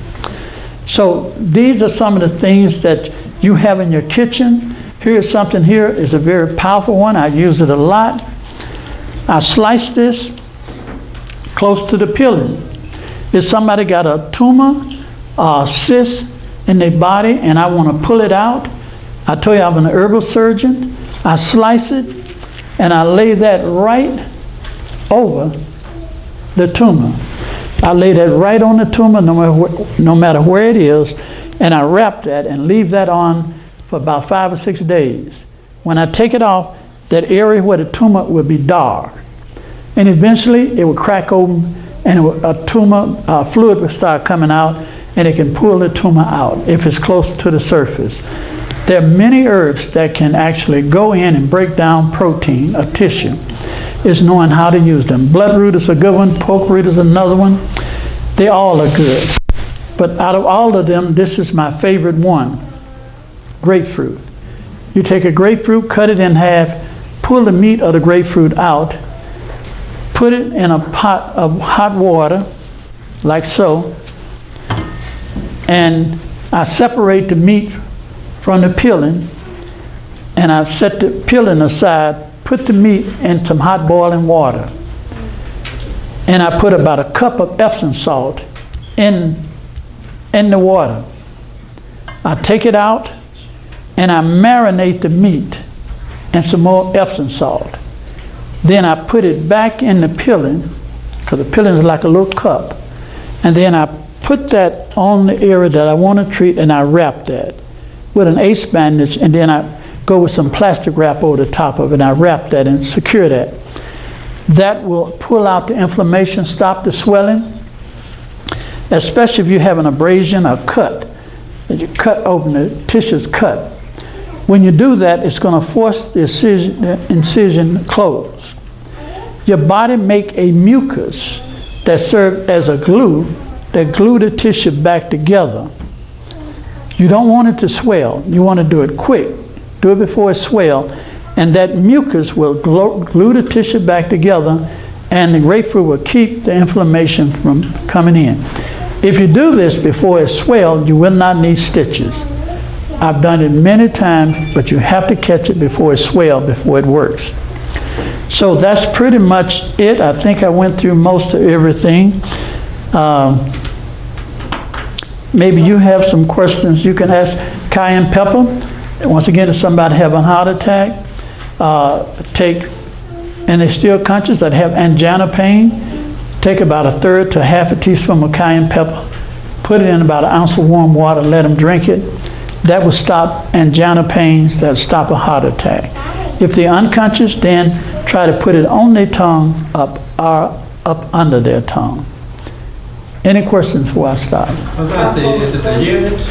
So these are some of the things that you have in your kitchen. Here's something here is a very powerful one. I use it a lot. I slice this close to the peeling. If somebody got a tumor, a cyst in their body, and I want to pull it out, I told you I'm an herbal surgeon. I slice it and I lay that right over the tumor. I lay that right on the tumor no matter where it is, and I wrap that and leave that on for about 5 or 6 days. When I take it off, that area where the tumor will be dark. And eventually it will crack open and a tumor fluid will start coming out, and it can pull the tumor out if it's close to the surface. There are many herbs that can actually go in and break down protein or tissue. It's knowing how to use them. Bloodroot is a good one. Poke root is another one. They all are good. But out of all of them, this is my favorite one, grapefruit. You take a grapefruit, cut it in half, pull the meat of the grapefruit out, put it in a pot of hot water, like so, and I separate the meat from the peeling, and I set the peeling aside, put the meat in some hot boiling water, and I put about a cup of Epsom salt in the water. I take it out and I marinate the meat in some more Epsom salt. Then I put it back in the peeling, because the peeling is like a little cup, and then I put that on the area that I want to treat, and I wrap that with an ace bandage, and then I go with some plastic wrap over the top of it, and I wrap that and secure that. That will pull out the inflammation, stop the swelling, especially if you have an abrasion or cut, and you cut open, the tissue's cut. When you do that, it's going to force the incision close. Your body make a mucus that serves as a glue that glue the tissue back together. You don't want it to swell. You want to do it quick. Do it before it swells, and that mucus will glue the tissue back together, and the grapefruit will keep the inflammation from coming in. If you do this before it swells, you will not need stitches. I've done it many times, but you have to catch it before it swells, before it works. So that's pretty much it. I think I went through most of everything. Maybe you have some questions you can ask. Cayenne pepper. Once again, if somebody have a heart attack, and they're still conscious, that have angina pain, take about 1/3 to 1/2 teaspoon of cayenne pepper, put it in about 1 ounce of warm water, let them drink it. That will stop angina pains, that will stop a heart attack. If they're unconscious, then try to put it on their tongue up under their tongue. Any questions before I start? What about the units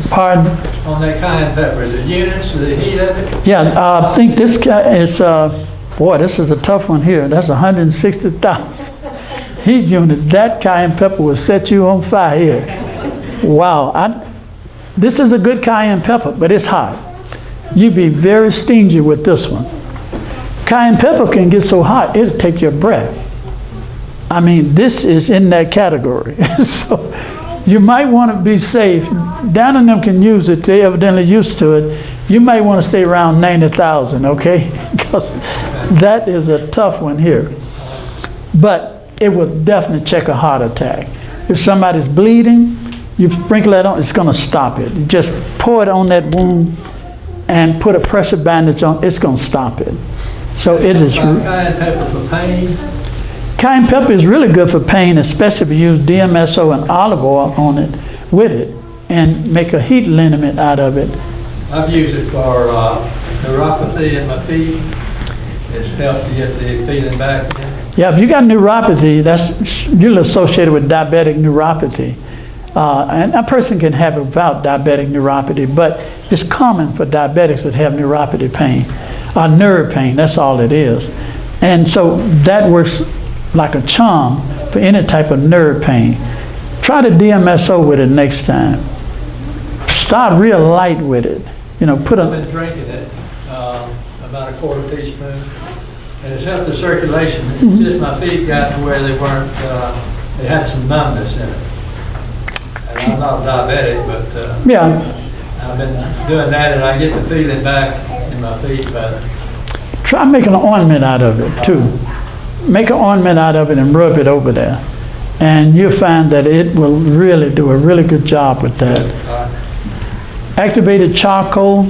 Pardon? on that cayenne pepper? The units, the heat of it? Yeah, I think this guy is, boy, this is a tough one here. That's 160,000 heat unit. That cayenne pepper will set you on fire here. Wow. This is a good cayenne pepper, but it's hot. You'd be very stingy with this one. Cayenne pepper can get so hot, it'll take your breath. I mean, this is in that category. So you might want to be safe. Dan and them can use it. They evidently used to it. You might want to stay around 90,000, okay? Because that is a tough one here. But it will definitely check a heart attack. If somebody's bleeding, you sprinkle that on, it's going to stop it. You just pour it on that wound and put a pressure bandage on, it's going to stop it. So it is. Cayenne pepper for pain. Cayenne pepper is really good for pain, especially if you use Dmso and olive oil on it, with it, and make a heat liniment out of it. I've used it for neuropathy in my feet. It's helped to get the feeling back again. Yeah, if you got neuropathy, that's usually associated with diabetic neuropathy. And a person can have it without diabetic neuropathy, but it's common for diabetics that have neuropathy pain, nerve pain, that's all it is. And so that works like a charm for any type of nerve pain. Try the Dmso with it next time. Start real light with it. You know, I've been drinking it, about 1/4 teaspoon, and it's helped the circulation. It's just my feet got to where they weren't, they had some numbness in it. And I'm not diabetic, but yeah. I've been doing that, and I get the feeling back in my feet better. Try making an ointment out of it too. Make an ointment out of it and rub it over there. And you'll find that it will really do a really good job with that. Activated charcoal,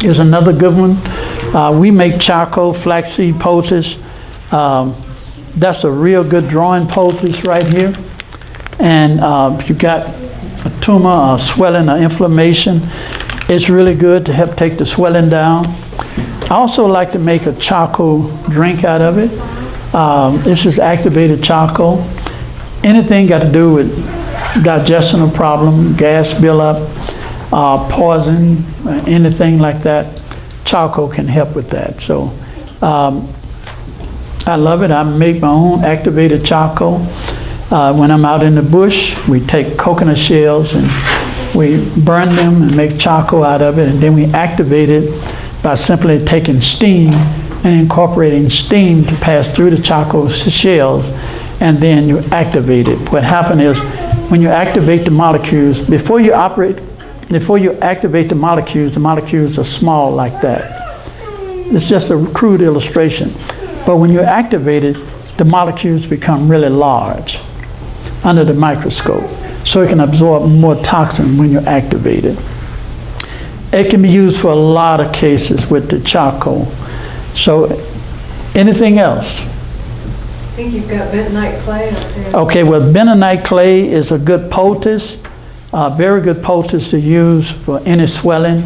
is another good one. We make charcoal flaxseed poultice. That's a real good drawing poultice right here. And if you got a tumor, swelling, or inflammation, it's really good to help take the swelling down. I also like to make a charcoal drink out of it. This is activated charcoal. Anything got to do with digestional problem, gas buildup, poison, anything like that, charcoal can help with that. So I love it. I make my own activated charcoal. When I'm out in the bush, we take coconut shells and we burn them and make charcoal out of it, and then we activate it by simply taking steam and incorporating steam to pass through the charcoal shells, and then you activate it. What happens is, when you activate the molecules, before you activate the molecules are small like that. It's just a crude illustration. But when you activate it, the molecules become really large under the microscope, so it can absorb more toxin when you activate it. It can be used for a lot of cases with the charcoal. So, anything else? I think you've got bentonite clay up there. Okay, well, bentonite clay is a good poultice, very good poultice to use for any swelling.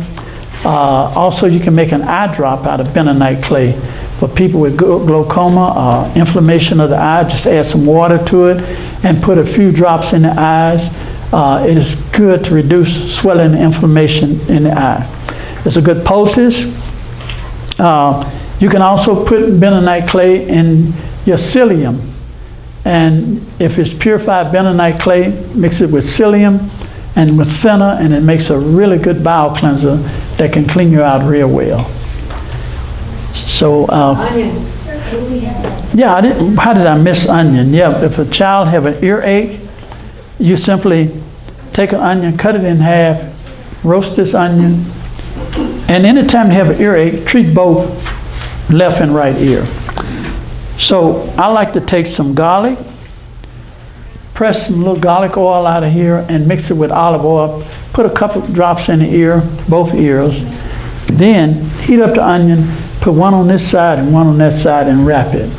Also, you can make an eye drop out of bentonite clay. For people with glaucoma, inflammation of the eye, just add some water to it and put a few drops in the eyes. It is good to reduce swelling and inflammation in the eye. It's a good poultice. You can also put bentonite clay in your psyllium. And if it's purified bentonite clay, mix it with psyllium and with senna, and it makes a really good bowel cleanser that can clean you out real well. So, Onions. yeah, how did I miss onion? Yeah, if a child have an earache, you simply take an onion, cut it in half, roast this onion, and anytime you have an earache, treat both left and right ear. So I like to take some garlic, press some little garlic oil out of here and mix it with olive oil, put a couple drops in the ear, both ears, then heat up the onion, put one on this side and one on that side and wrap it.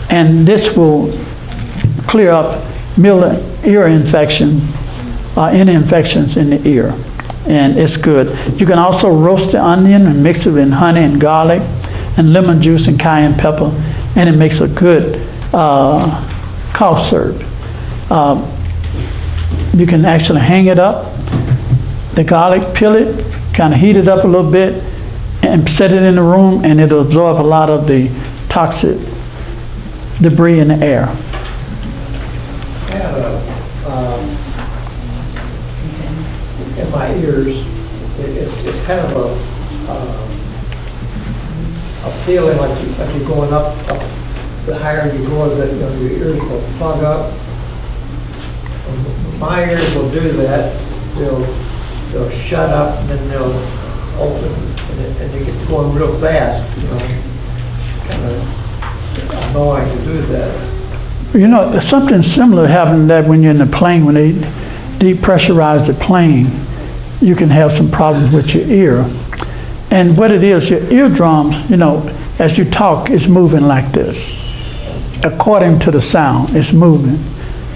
And this will clear up ear infection, any infections in the ear. And it's good. You can also roast the onion and mix it in honey and garlic and lemon juice and cayenne pepper, and it makes a good cough syrup. You can actually hang it up, the garlic, peel it, kind of heat it up a little bit, and set it in the room, and it'll absorb a lot of the toxic debris in the air. I have in my ears, it's kind of a feeling like you're going up, the higher you go, your ears will plug up. My ears will do that. They'll shut up and then they'll open, and they get going real fast. Kind of annoying to do that. You know, something similar happened that when you're in the plane, when they depressurize the plane, you can have some problems with your ear. And what it is, your eardrums, as you talk, it's moving like this. According to the sound, it's moving.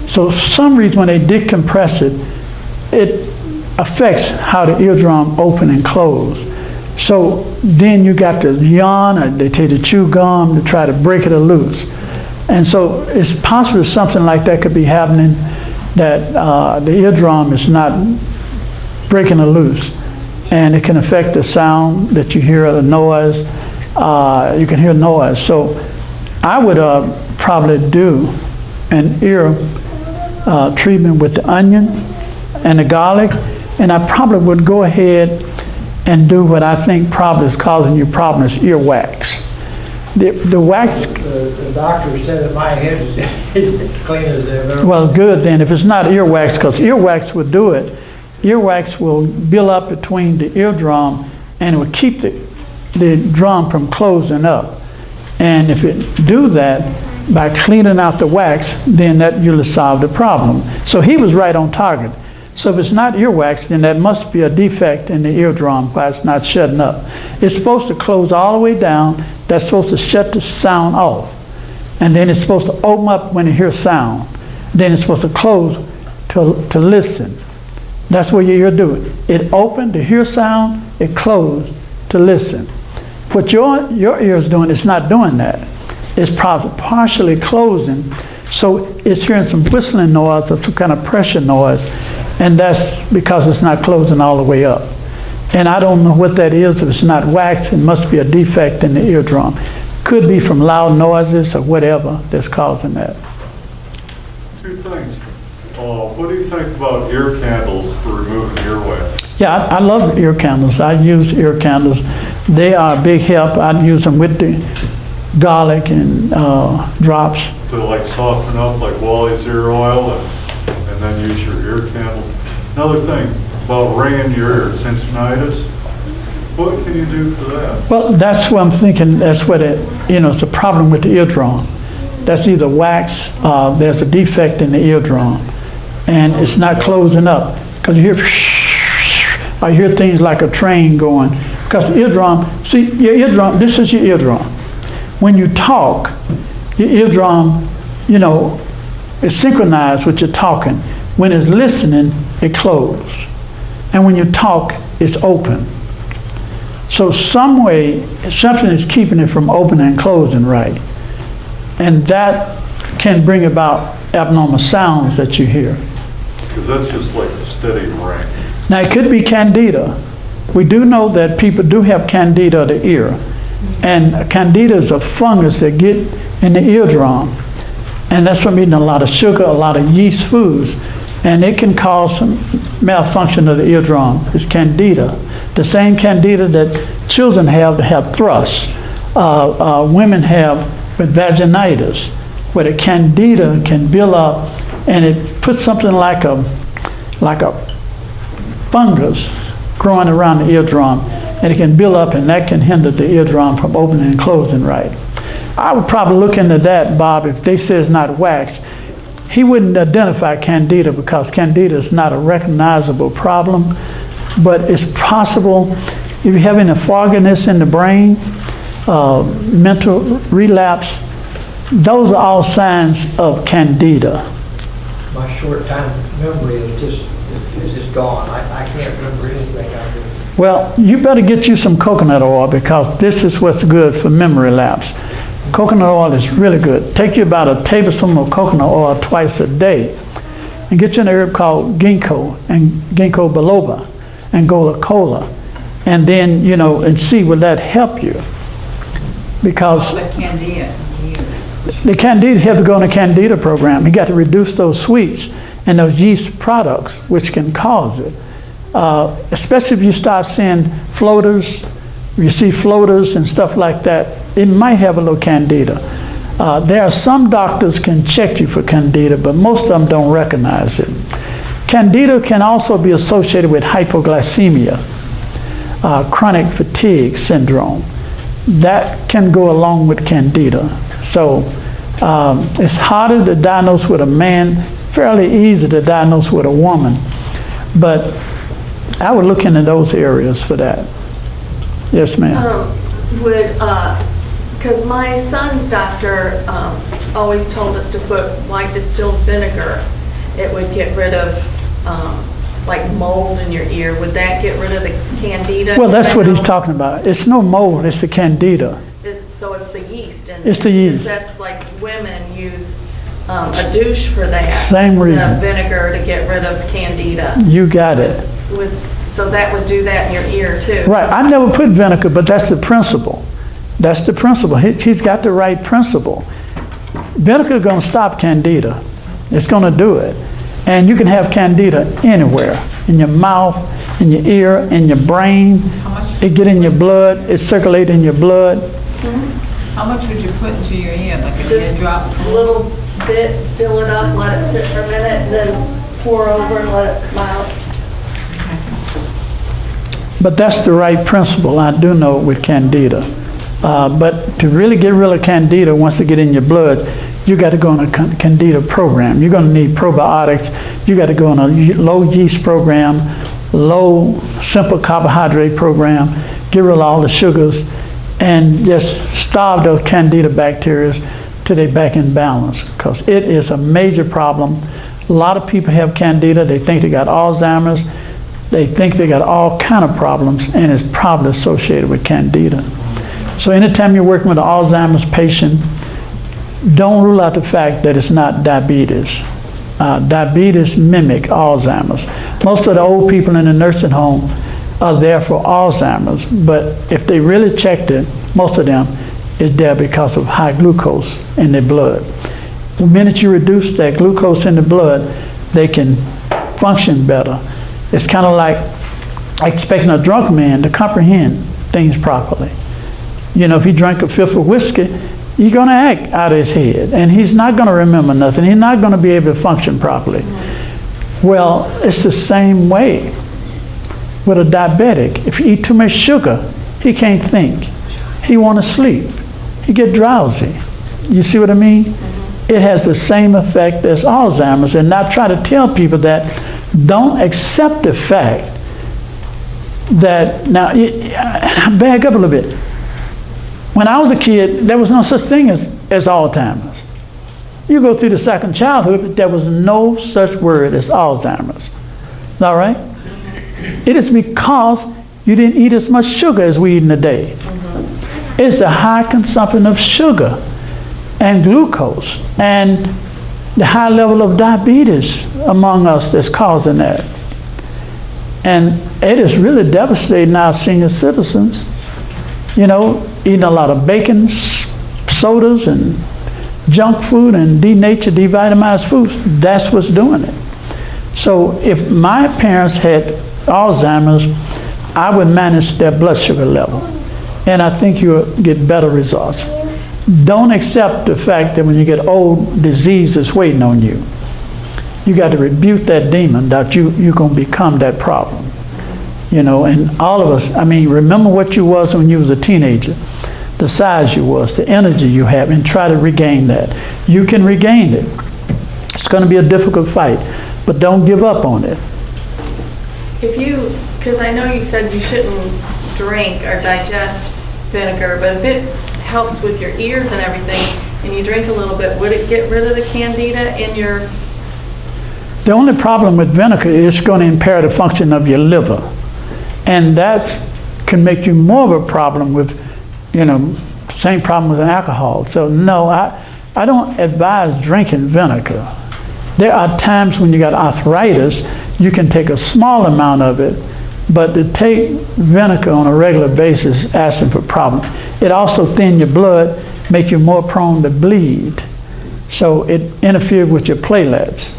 So for some reason, when they decompress it, it affects how the eardrum open and close. So then you got to yawn, or they take the chew gum to try to break it loose. And so it's possible something like that could be happening, that the eardrum is not breaking it loose. And it can affect the sound that you hear, the noise. You can hear noise. So I would probably do an ear treatment with the onion and the garlic, and I probably would go ahead and do what I think probably is causing you problems, earwax. The wax. The doctor said that my head is clean as ever. Well, good then. If it's not earwax, because earwax would do it. Earwax will build up between the eardrum, and it will keep the drum from closing up. And if it do that by cleaning out the wax, then that you'll solve the problem. So he was right on target. So if it's not earwax, then that must be a defect in the eardrum why it's not shutting up. It's supposed to close all the way down. That's supposed to shut the sound off. And then it's supposed to open up when you hear sound. Then it's supposed to close to listen. That's what your ear do. It opened to hear sound, it closed to listen. What your ear is doing, it's not doing that. It's partially closing, so it's hearing some whistling noise or some kind of pressure noise, and that's because it's not closing all the way up. And I don't know what that is. If it's not wax, it must be a defect in the eardrum. Could be from loud noises or whatever that's causing that. Two things. What do you think about ear candles for removing earwax? Yeah, I love ear candles. I use ear candles. They are a big help. I use them with the garlic and drops. To like soften up like Wally's ear oil and then use your ear candle. Another thing about ringing your ear, tinnitus. What can you do for that? Well, that's what I'm thinking. That's what it's a problem with the eardrum. That's either wax, there's a defect in the eardrum, and it's not closing up. Because you hear, I hear things like a train going. Because the eardrum, see, your eardrum, this is your eardrum. When you talk, your eardrum, is synchronized with your talking. When it's listening, it closes. And when you talk, it's open. So some way, something is keeping it from opening and closing right. And that can bring about abnormal sounds that you hear. Because that's just like a steady ring. Now it could be candida. We do know that people do have candida of the ear. And candida is a fungus that get in the eardrum. And that's from eating a lot of sugar, a lot of yeast foods. And it can cause some malfunction of the eardrum. It's candida. The same candida that children have to have thrusts. Women have with vaginitis, where the candida can build up and it puts something like a fungus growing around the eardrum, and it can build up and that can hinder the eardrum from opening and closing right. I would probably look into that, Bob. If they say it's not wax, he wouldn't identify candida because candida is not a recognizable problem, but it's possible if you have any fogginess in the brain, mental relapse, those are all signs of candida. My short time memory is just gone. I can't remember anything I did. Well, you better get you some coconut oil because this is what's good for memory lapse. Coconut oil is really good. Take you about a tablespoon of coconut oil twice a day and get you an herb called ginkgo and ginkgo biloba and gola cola, and then, and see will that help you. Because The candida. the candida, have to go on a candida program. You got to reduce those sweets and those yeast products which can cause it. Especially if you start seeing floaters, you see floaters and stuff like that, it might have a little candida. There are some doctors can check you for candida, but most of them don't recognize it. Candida can also be associated with hypoglycemia, chronic fatigue syndrome. That can go along with candida. So it's harder to diagnose with a man, fairly easy to diagnose with a woman. But I would look into those areas for that. Yes, ma'am. Because my son's doctor always told us to put white distilled vinegar. It would get rid of like mold in your ear. Would that get rid of the candida? Well, that's what he's talking about. It's no mold, it's the candida. So it's the yeast. And It's the yeast. That's like women use a douche for that. Same reason. Vinegar to get rid of candida. You got it. So that would do that in your ear too. Right, I never put vinegar, but that's the principle. That's the principle. He's got the right principle. Vinegar is going to stop candida. It's going to do it. And you can have candida anywhere, in your mouth, in your ear, in your brain. It get in your blood, it circulate in your blood. How much would you put into your ear, like a Just teardrop? a little bit, fill it up, let it sit for a minute, and then pour over and let it come out. But that's the right principle, I do know with candida. But to really get rid of candida, once it get in your blood, you got to go on a candida program. You're going to need probiotics. You got to go on a low yeast program, low simple carbohydrate program, get rid of all the sugars, and just starve those candida bacteria till they're back in balance, because it is a major problem. A lot of people have candida. They think they got Alzheimer's. They think they got all kind of problems, and it's probably associated with candida. So anytime you're working with an Alzheimer's patient, don't rule out the fact that it's not diabetes. Diabetes mimic Alzheimer's. Most of the old people in the nursing home are there for Alzheimer's, but if they really checked it, most of them is there because of high glucose in their blood. The minute you reduce that glucose in the blood, they can function better. It's kind of like expecting a drunk man to comprehend things properly. You know, if he drank a fifth of whiskey, you're going to act out of his head, and he's not going to remember nothing. He's not going to be able to function properly. Well, it's the same way with a diabetic. If you eat too much sugar, he can't think. He want to sleep. He get drowsy. You see what I mean? It has the same effect as Alzheimer's, and I try to tell people that don't accept the fact that, now, back up a little bit. When I was a kid, there was no such thing as Alzheimer's. You go through the second childhood, there was no such word as Alzheimer's. All right? It is because you didn't eat as much sugar as we eat in a day. It's the high consumption of sugar and glucose and the high level of diabetes among us that's causing that. And it is really devastating our senior citizens. You know, eating a lot of bacon, sodas, and junk food, and denatured, devitamized foods. That's what's doing it. So if my parents had Alzheimer's, I would manage their blood sugar level, and I think you'll get better results. Don't accept the fact that when you get old, disease is waiting on you. You got to rebuke that demon that you're going to become that problem. You know, and all of us, I mean, remember what you was when you was a teenager, the size you was, the energy you have, and try to regain that. You can regain it. It's going to be a difficult fight, but don't give up on it. Because I know you said you shouldn't drink or digest vinegar, but if it helps with your ears and everything, and you drink a little bit, would it get rid of the candida in your... The only problem with vinegar is it's going to impair the function of your liver. And that can make you more of a problem with, you know, same problem with alcohol. So no, I don't advise drinking vinegar. There are times when you got arthritis, you can take a small amount of it, but to take vinegar on a regular basis is asking for problems. It also thins your blood, make you more prone to bleed. So it interferes with your platelets.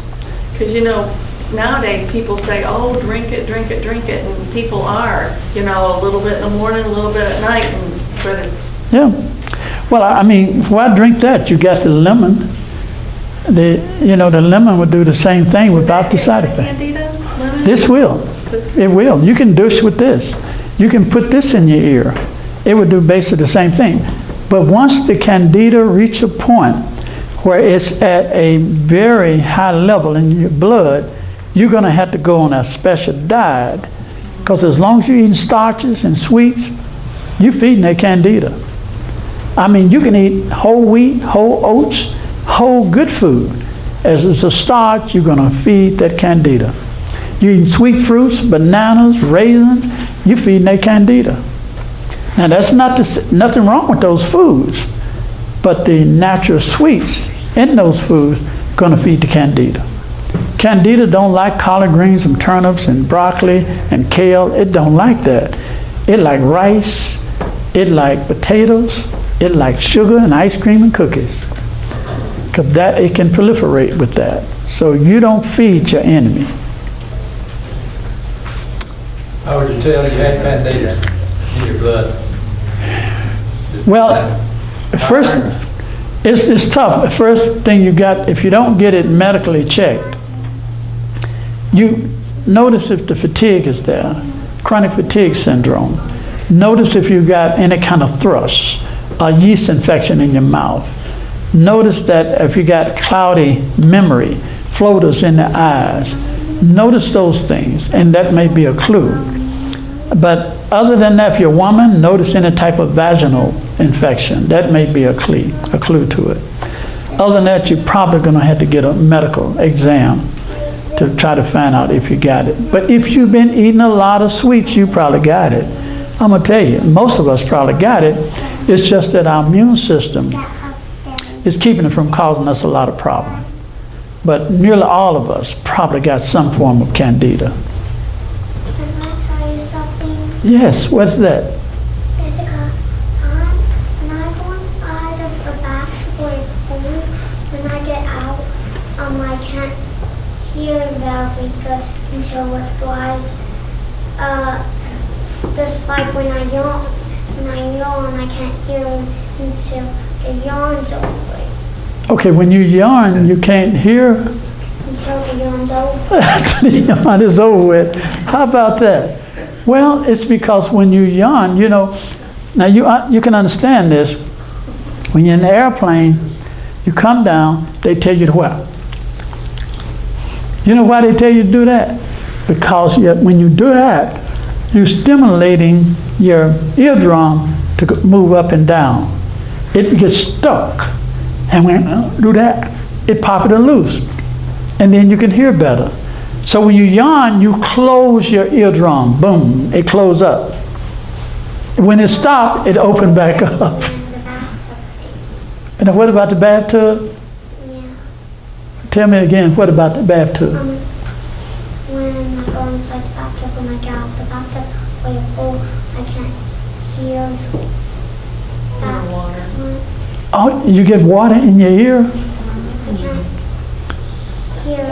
Because, you know, nowadays people say, oh, drink it, drink it, drink it, and people are, you know, a little bit in the morning, a little bit at night, but it's... Yeah. Well, I mean, why drink that? You got the lemon. The lemon would do the same thing without the side effect. Candida? Lemon? This will. It will. You can douche with this. You can put this in your ear. It would do basically the same thing. But once the candida reach a point where it's at a very high level in your blood, you're going to have to go on a special diet, because as long as you're eating starches and sweets, you're feeding that candida. I mean, you can eat whole wheat, whole oats, whole good food. As it's a starch, you're going to feed that candida. You're eating sweet fruits, bananas, raisins, you're feeding that candida. Now, that's nothing wrong with those foods, but the natural sweets in those foods are going to feed the candida. Candida don't like collard greens and turnips and broccoli and kale. It don't like that. It like rice. It like potatoes. It like sugar and ice cream and cookies. Because it can proliferate with that. So you don't feed your enemy. How would you tell you had candida in your blood? Well, first, it's tough. The first thing you got, if you don't get it medically checked, you notice if the fatigue is there, chronic fatigue syndrome. Notice if you got any kind of thrush, a yeast infection in your mouth. Notice that if you got cloudy memory, floaters in the eyes, notice those things, and that may be a clue. But other than that, if you're a woman, notice any type of vaginal infection. That may be a clue to it. Other than that, you're probably going to have to get a medical exam to try to find out if you got it. But if you've been eating a lot of sweets, you probably got it. I'm going to tell you, most of us probably got it. It's just that our immune system is keeping it from causing us a lot of problems. But nearly all of us probably got some form of candida. Can I tell you something? Yes, what's that? Jessica, when I go inside of the basketball pool, when I get out, I can't hear very good until it dries. Just like when I yawn, I can't hear until the yawn's over. Okay, when you yawn, you can't hear Until the yawn's over. until the yawn is over with. How about that? Well, it's because when you yawn, you know, now you can understand this. When you're in the airplane, you come down, they tell you to what? You know why they tell you to do that? Because when you do that, you're stimulating your eardrum to move up and down. It gets stuck. And when you do that, it pops it loose. And then you can hear better. So when you yawn, you close your eardrum. Boom, it closes up. When it stops, it opens back up. And the bathtub thing. And what about the bathtub? Yeah. Tell me again, what about the bathtub? When I go inside the bathtub, when I get out the bathtub, or you pull, I can't hear that. Water. Oh, you get water in your ear? I can't hear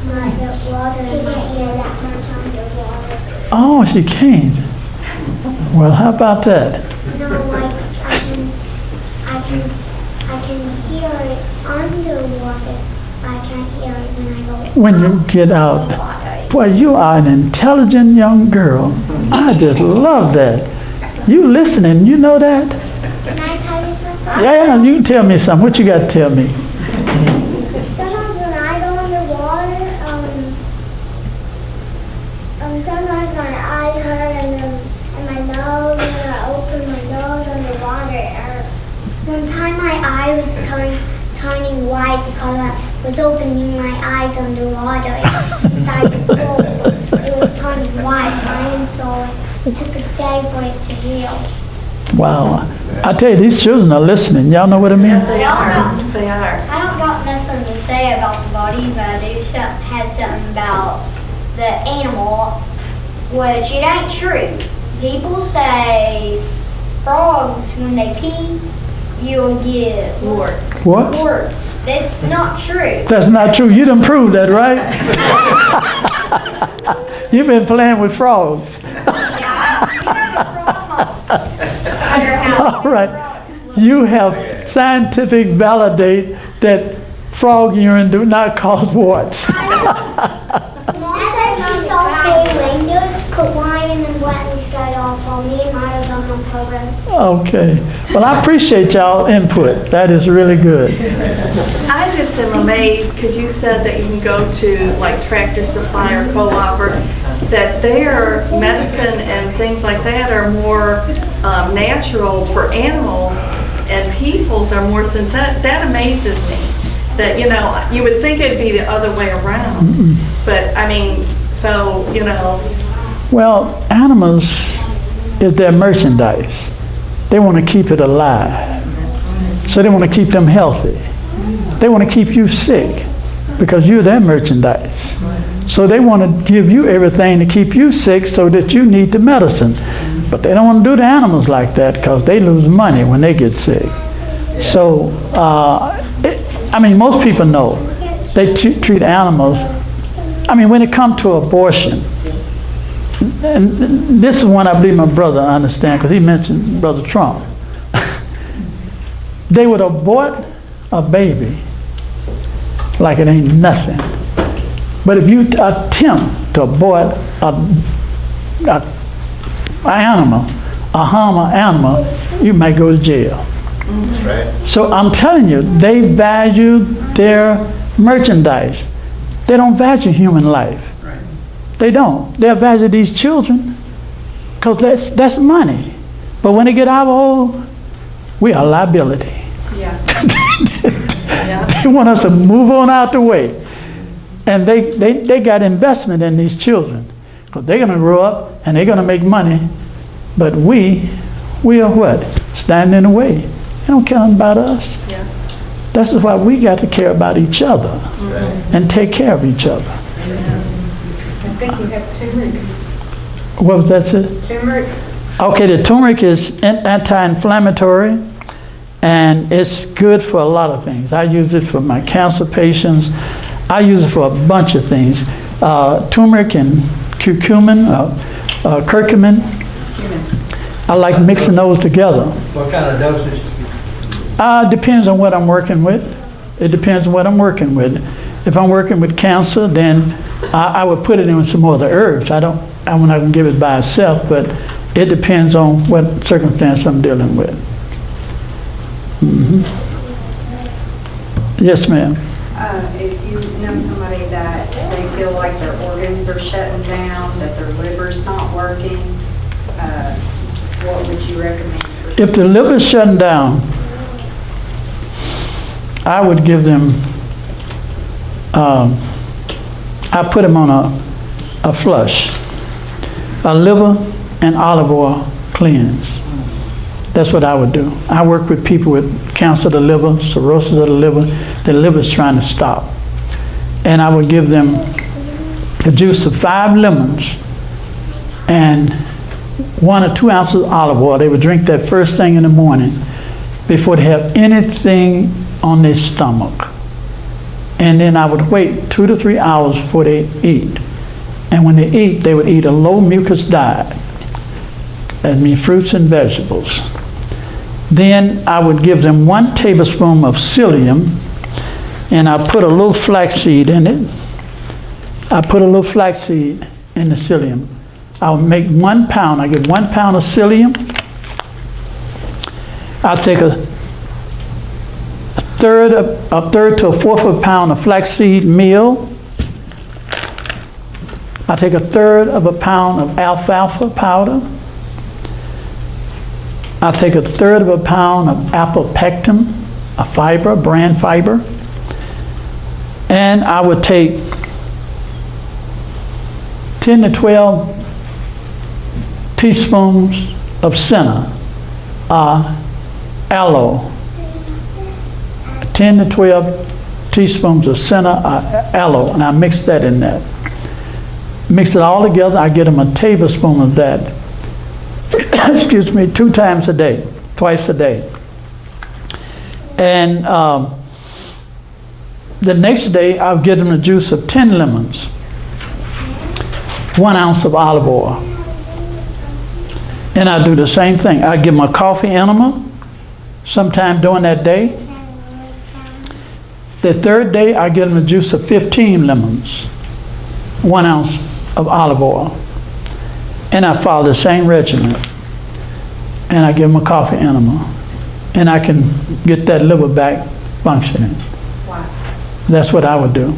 my water in my ear that much underwater. Oh, she can't. Well, how about that? No, like I can hear it underwater, but I can't hear it when I go When you get out. water. Boy, you are an intelligent young girl. I just love that. You listening, you know that? Can I tell you something? Yeah, you can tell me something. What you got to tell me? Sometimes when I go underwater, sometimes my eyes hurt and my nose, and I open my nose underwater. One time my eye was turning white because I was opening my eyes underwater inside the pool. It was turning white, and so it took a day for it to heal. Wow. I tell you, these children are listening. Y'all know what I mean? They are. They are. I don't got nothing to say about the body, but I do have something about the animal, which it ain't true. People say frogs, when they pee, you'll get Warts. What? warts. That's not true. That's not true. You done proved that, right? You've been playing with frogs. All right. You have scientific validate that frog urine do not cause warts. Put wine and wet and straight off on me and my own program. Okay. Well, I appreciate y'all input. That is really good. I just am amazed because you said that you can go to like Tractor Supply or Co-op or that their medicine and things like that are more natural for animals and people's are more synthetic. That amazes me. That, you know, you would think it'd be the other way around. But I mean, so, you know. Well, animals is their merchandise. They want to keep it alive. So they want to keep them healthy. They want to keep you sick because you're their merchandise. So they want to give you everything to keep you sick so that you need the medicine. But they don't want to do the animals like that because they lose money when they get sick. So, I mean, most people know they treat animals. I mean, when it comes to abortion, and this is one I believe my brother understands because he mentioned Brother Trump. They would abort a baby like it ain't nothing. But if you attempt to abort an animal, a harm an animal, you might go to jail. So I'm telling you, they value their merchandise. They don't value human life. They don't. They value these children because that's money. But when they get alcohol, we are a liability. Yeah. They want us to move on out the way. And they got investment in these children because they're going to grow up and they're going to make money. But we are what? Standing in the way. They don't care about us. Yeah. That's why we got to care about each other and take care of each other. I think you have turmeric. What was that, sis? Turmeric. Okay, the turmeric is anti-inflammatory, and it's good for a lot of things. I use it for my cancer patients. I use it for a bunch of things. Turmeric and curcumin, curcumin. I like mixing those together. What kind of dosage? Depends on what I'm working with. It depends on what I'm working with. If I'm working with cancer, then I would put it in with some more of the herbs. I'm not going to give it by itself, but it depends on what circumstance I'm dealing with. Mm-hmm. Yes, ma'am. If you know somebody that they feel like their organs are shutting down, that their liver's not working, what would you recommend? If the liver's shutting down, I would give them, I put them on a flush, a liver and olive oil cleanse. That's what I would do. I work with people with cancer of the liver, cirrhosis of the liver. The liver's trying to stop. And I would give them the juice of 5 lemons and 1 or 2 ounces of olive oil. They would drink that first thing in the morning before they have anything on their stomach. And then I would wait 2 to 3 hours before they eat. And when they eat, they would eat a low mucus diet. That means fruits and vegetables. Then I would give them 1 tablespoon of psyllium, and I put a little flaxseed in it. I put a little flaxseed in the psyllium. I'll make 1 pound. I get 1 pound of psyllium. I'll take a third to a fourth of a pound of flaxseed meal. I take a third of a pound of alfalfa powder. I take a third of a pound of apple pectin, a fiber, bran fiber. And I would take 10 to 12 teaspoons of senna, aloe. 10 to 12 teaspoons of senna, aloe, and I mix that in there. Mix it all together. I get them a tablespoon of that. Excuse me, 2 times a day, twice a day. And the next day, I'll give them the juice of 10 lemons, 1 ounce of olive oil. And I do the same thing. I give them a coffee enema sometime during that day. The third day, I give them the juice of 15 lemons, 1 ounce of olive oil. And I follow the same regimen. And I give them a coffee enema. And I can get that liver back functioning. Wow. That's what I would do.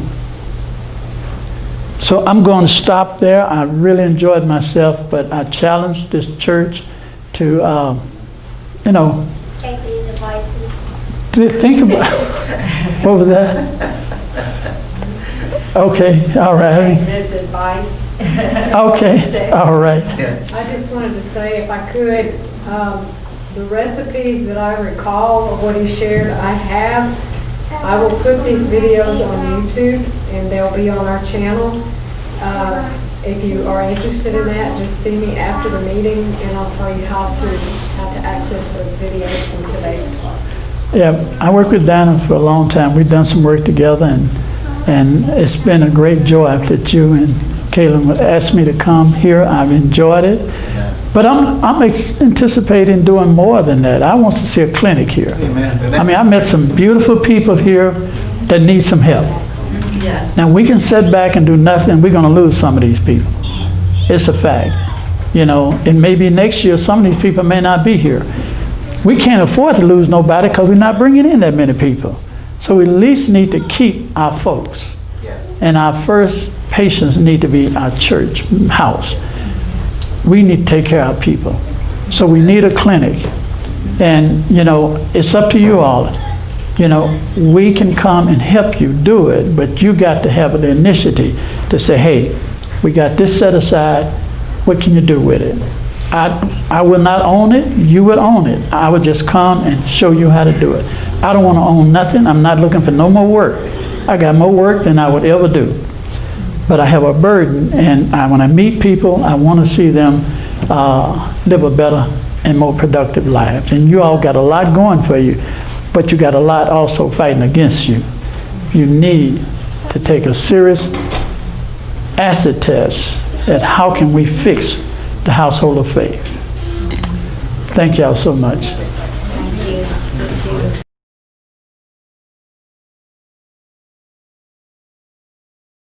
So I'm going to stop there. I really enjoyed myself, but I challenge this church to, Take these advices. think about, what was that? Okay, all right. This advice. Okay, all right. I just wanted to say, if I could, the recipes that I recall of what he shared, I will put these videos on YouTube, and they'll be on our channel. If you are interested in that, just see me after the meeting, and I'll tell you how to access those videos from today's class. Yeah, I worked with Dana for a long time. We've done some work together, and it's been a great joy that you and Caleb asked me to come here. I've enjoyed it. But I'm anticipating doing more than that. I want to see a clinic here. Amen. I mean, I met some beautiful people here that need some help. Yes. Now, we can sit back and do nothing. We're going to lose some of these people. It's a fact. And maybe next year, some of these people may not be here. We can't afford to lose nobody because we're not bringing in that many people. So we at least need to keep our folks. And our first patients need to be our church house. We need to take care of our people. So we need a clinic. And, you know, it's up to you all. You know, we can come and help you do it, but you got to have the initiative to say, hey, we got this set aside. What can you do with it? I will not own it. You will own it. I will just come and show you how to do it. I don't want to own nothing. I'm not looking for no more work. I got more work than I would ever do. But I have a burden, and when I meet people, I want to see them live a better and more productive lives. And you all got a lot going for you, but you got a lot also fighting against you. You need to take a serious acid test at how can we fix the household of faith. Thank y'all so much.